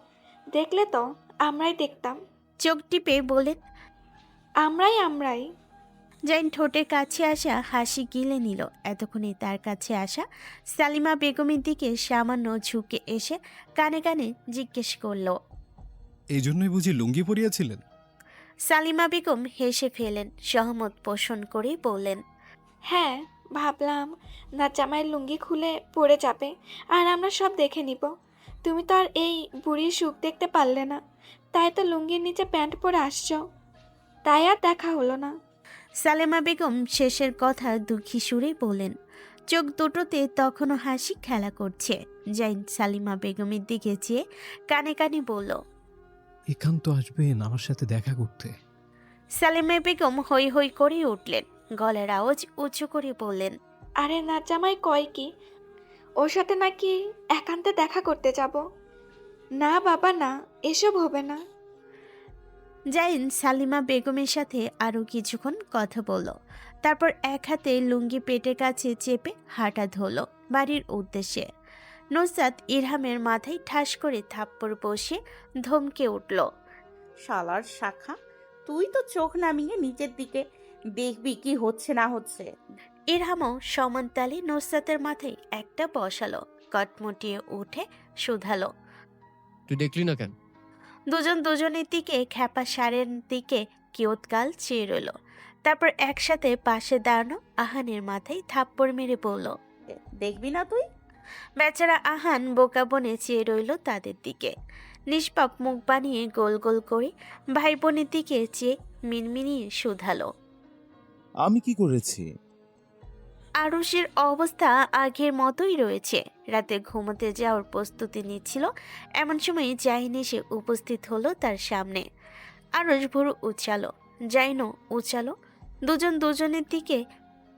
S6: দেখলে তো আমরাই দেখতাম।
S1: চোখ টিপে বলেন।
S6: আমরাই।
S1: জাইন ঠোঁটের কাছে আসা হাসি গিলে নিল। এতক্ষণে তার কাছে আসা সালিমা বেগমের দিকে সামান্য ঝুঁকে এসে কানে কানে জিজ্ঞেস করল।
S10: এই জন্যই বুঝি লুঙ্গি পরিয়েছিলেন?
S1: সালিমা বেগম হেসে ফেলেন, সহমত পোষণ করে বললেন।
S6: হ্যাঁ, ভাবলাম নাচামায়ের লুঙ্গি খুলে পড়ে যাবে আর আমরা সব দেখে নিব। তুমি তো আর এই বুড়ির সুখ দেখতে পারলে না, তাই তো লুঙ্গির নিচে প্যান্ট পরে আসছো, তাই আর দেখা হলো না।
S1: সালেমা বেগম শেষের কথা দুঃখী সুরে বলেন। চোখ দুটোতে তখনও হাসি খেলা করছে। জাইন সালিমা বেগমের দিকে চেয়ে কানে কানে বলল।
S10: একান্ত আসবেন আমার সাথে দেখা করতে?
S1: সালেমা বেগম হই হই করে উঠলেন, গলার আওয়াজ উঁচু করে বললেন।
S6: আরে নাচামাই কয় কি, ওর সাথে নাকি একান্তে দেখা করতে যাব? না বাবা না, এসব হবে না।
S1: জাইন সালিমা বেগমের সাথে আরও কিছুক্ষণ কথা বলল, তারপর এক হাতে লুঙ্গি পেটের কাছে চেপে হাঁটা ধরল বাড়ির উদ্দেশ্যে। নুসরাত ইরহামের মাথায় ঠাস করে থাপ্পড় বসে ধমকে উঠল।
S2: শালার শাখা, তুই তো চোখ নামিয়ে নিচের দিকে দেখবি কি হচ্ছে না হচ্ছে।
S1: ইরহামও সমান তালে নুসরাতের মাথায় একটা বসালো, কটমটিয়ে উঠে শুধালো।
S5: তুই দেখলি না কেন?
S1: দুজন দুজনের দিকে খ্যাপা সারের দিকে কিয়ৎকাল চেয়ে রইল, তারপর একসাথে পাশে দাঁড়ানো আহানের মাথায় থাপ্পড় মেরে বলল।
S2: দেখবি না তুই?
S1: বেচারা আহান বোকা বনে চেয়ে রইল তাদের দিকে। নিষ্পাপ মুখ বানিয়ে গোল গোল করে ভাই বোনের দিকে চেয়ে মিনমিনিয়ে শুধালো।
S7: আমি কি করেছি?
S1: আরুষের অবস্থা আগের মতোই রয়েছে। রাতে ঘুমোতে যাওয়ার প্রস্তুতি নিচ্ছিল, এমন সময় জাহিন এসে উপস্থিত হলো তার সামনে। আরুষ ভুরু উচালো, জাইনও উচালো। দুজন দুজনের দিকে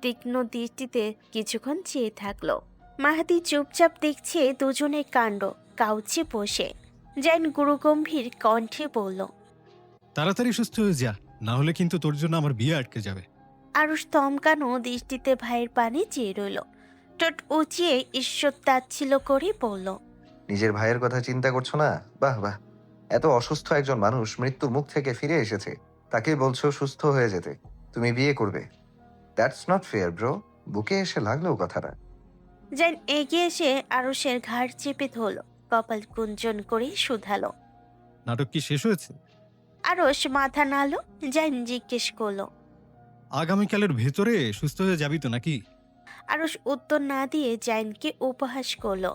S1: তীক্ষ্ণ দৃষ্টিতে কিছুক্ষণ চেয়ে থাকলো। মাহাতি চুপচাপ দেখছে দুজনের কাণ্ড, কাউচে বসে। জাইন গুরুগম্ভীর কণ্ঠে বলল।
S10: তাড়াতাড়ি সুস্থ হয়ে যা, না হলে কিন্তু তোর জন্য আমার বিয়ে আটকে যাবে।
S1: আরুষ থমকানো দৃষ্টিতে ভাইয়ের পানে চেয়ে রইল, ঠোঁট উঁচিয়ে ঈশ্বর তাচ্ছিল্য করে বলল।
S13: নিজের ভাইয়ের কথা চিন্তা করছো না? বাহ বাহ, এত অসুস্থ একজন মানুষ মৃত্যুর মুখ থেকে ফিরে এসেছে, তাকে বলছো সুস্থ হয়ে যেতে, তুমি বিয়ে করবে? That's not fair bro. বুকে এসে লাগলো কথাটা।
S1: জাইন এগিয়ে এসে আরুষের ঘাড় চেপে ধরল, কপাল কুঞ্চন করে শুধালো।
S10: নাটক কি শেষ হয়েছে?
S1: আরুষ মাথা নাড়ল। জাইন জিজ্ঞেস করলো।
S10: আগামীকালের ভেতরে সুস্থ হয়ে যাবি তো নাকি?
S1: আরুষ উত্তর না দিয়ে জাইনকে উপহাস করলো।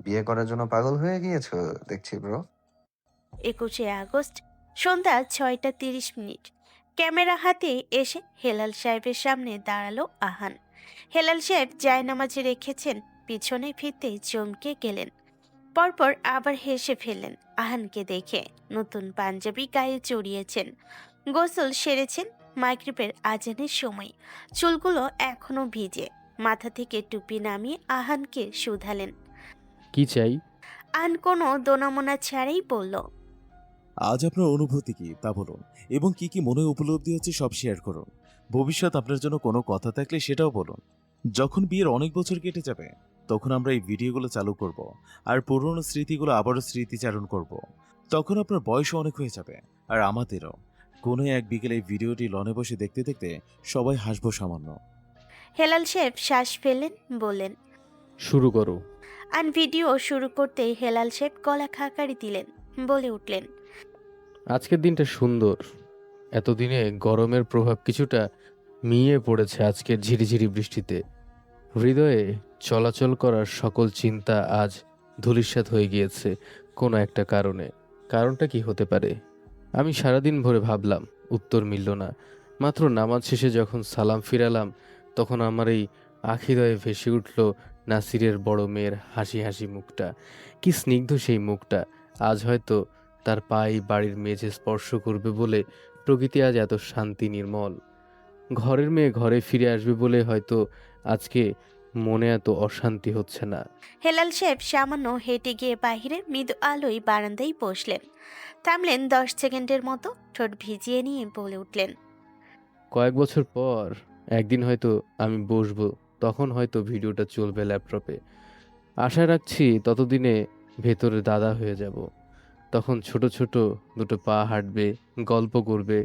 S13: বিয়ে করার জন্য পাগল হয়ে গিয়েছো দেখছি ব্রো।
S1: 21শে আগস্ট সন্ধ্যা 6:30। ক্যামেরা হাতে এসে হেলাল সাহেবের সামনে দাঁড়ালো আহান। হেলাল সাহেব জায়নামাজে রেখেছেন, পিছনে ফিরতেই চমকে গেলেন। পরপর আবার হেসে ফেললেন আহানকে দেখে। নতুন পাঞ্জাবি গায়ে জড়িয়েছেন, গোসল সেরেছেন মাগরিবের আজানের সময়। চুলগুলো এখনো ভিজে। মাথা থেকে টুপি নামিয়ে আহানকে শুধালেন।
S9: কি চাই?
S1: আহান কোনো দোনামোনা ছাড়াই বলল,
S7: আজ আপনার অনুভূতি কি তা বলুন, এবং কি কি মনে উপলব্ধি হচ্ছে সব শেয়ার করুন। ভবিষ্যৎ আপনার জন্য কোনো কথা থাকলে সেটাও বলুন। যখন বিয়ের অনেক বছর কেটে যাবে তখন আমরা এই ভিডিওগুলো চালু করব, আর পুরনো স্মৃতিগুলো আবারও স্মৃতিচারণ করব। তখন আপনার বয়সও অনেক হয়ে যাবে, আর আমাদেরও। কোনো এক বিকেলে এই ভিডিওটি লনে বসে দেখতে দেখতে সবাই হাসবো সামান্য।
S1: হেলাল সাহেব শ্বাস ফেললেন, বললেন,
S9: শুরু করো।
S1: আন ভিডিও শুরু করতেই হেলাল সাহেব গলা খাকারি দিলেন, বলে উঠলেন,
S9: আজকের দিনটা সুন্দর। এতদিনে গরমের প্রভাব কিছুটা মিয়ে পড়েছে আজকের ঝিরিঝিরি বৃষ্টিতে। হৃদয়ে চলাচল করার সকল চিন্তা আজ ধূলিসাৎ হয়ে গিয়েছে কোনো একটা কারণে। কারণটা কি হতে পারে? আমি সারাদিন ভরে ভাবলাম, উত্তর মিলল না। মাত্র নামাজ শেষে যখন সালাম ফিরালাম তখন আমার এই আখিদয়ে ভেসে উঠল নাসিরের বড় মেয়ের হাসি হাসি মুখটা। কি স্নিগ্ধ সেই মুখটা! আজ হয়তো তার পায়ে বাড়ির মেঝে স্পর্শ করবে বলে প্রকৃতি আজ এত শান্তি নির্মল। ঘরের মেয়ে ঘরে ফিরে আসবে বলে হয়তো আজকে মনে এত অশান্তি হচ্ছে না।
S1: হেলাল সাহেব সামান্য হেঁটে গিয়ে বাহিরের মৃদু আলোয় বারান্দায় বসলেন। থামলেন 10 সেকেন্ডের মতো, ঠোঁট ভিজিয়ে নিয়ে বলে উঠলেন,
S9: কয়েক বছর পর একদিন হয়তো আমি বসবো, তখন হয়তো ভিডিওটা চলবে ল্যাপটপে। আশা রাখছি ততদিনে ভেতরে দাদা হয়ে যাব। তখন ছোট ছোট দুটো পা হাঁটবে, গল্প করবে,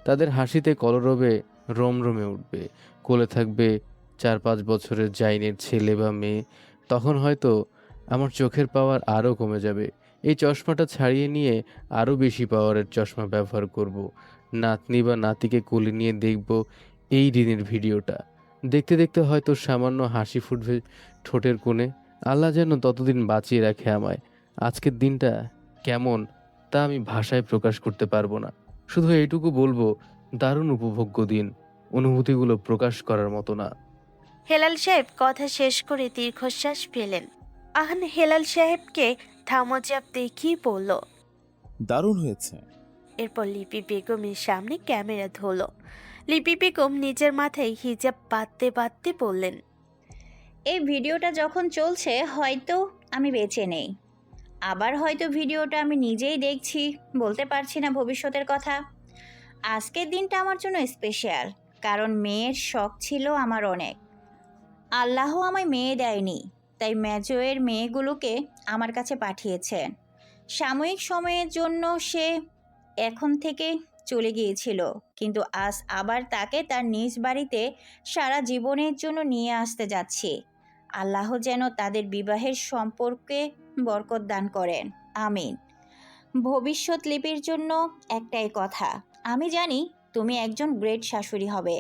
S9: তাদের হাসিতে কলরবে রমরমে উঠবে। কোলে থাকবে 4-5 বছরের জাইনের ছেলে বা মেয়ে। তখন হয়তো আমার চোখের পাওয়ার আরও কমে যাবে। এই চশমাটা ছাড়িয়ে নিয়ে আরও বেশি পাওয়ারের চশমা ব্যবহার করব। নাতনি বা নাতিকে কোলে নিয়ে দেখব এই দিনের ভিডিওটা। দেখতে দেখতে হয়তো সামান্য হাসি ফুটবে ঠোঁটের কোণে। আল্লাহ যেন ততদিন বাঁচিয়ে রাখে আমায়। আজকের দিনটা কেমন তা আমি ভাষায় প্রকাশ করতে পারবো না। শুধু এইটুকু বলবো, দারুণ উপভোগ্য দিন, অনুভূতিগুলো প্রকাশ করার মতো না।
S1: হেলাল সাহেব কথা শেষ করে দীর্ঘশ্বাস ফেলেন। আহান হেলাল সাহেবকে থামোচাপ দেখিয়ে বলল,
S7: দারুণ হয়েছে।
S1: এরপর লিপি বেগমের সামনে ক্যামেরা ধরল। লিপি বেগম নিজের মাথায় হিজাব বাঁধতে বাঁধতে বললেন,
S11: এই ভিডিওটা যখন চলছে হয়তো আমি বেঁচে নেই, আবার হয়তো ভিডিওটা আমি নিজেই দেখছি, বলতে পারছি না ভবিষ্যতের কথা। আজকের দিনটা আমার জন্য স্পেশাল, কারণ মেয়ের শখ ছিল আমার অনেক। আল্লাহ আমায় মেয়ে দেয়নি, তাই মেজোয়ের মেয়েগুলোকে আমার কাছে পাঠিয়েছেন। সাময়িক সময়ের জন্য সে এখন থেকে চলে গিয়েছিল, কিন্তু আজ আবার তাকে তার নিজ বাড়িতে সারা জীবনের জন্য নিয়ে আসতে যাচ্ছি। আল্লাহ যেন তাদের বিবাহের সম্পর্কে বরকত দান করেন, আমিন। ভবিষ্যৎ লিপির জন্য একটাই কথা, আমি জানি তুমি একজন গ্রেট শাশুড়ি হবে।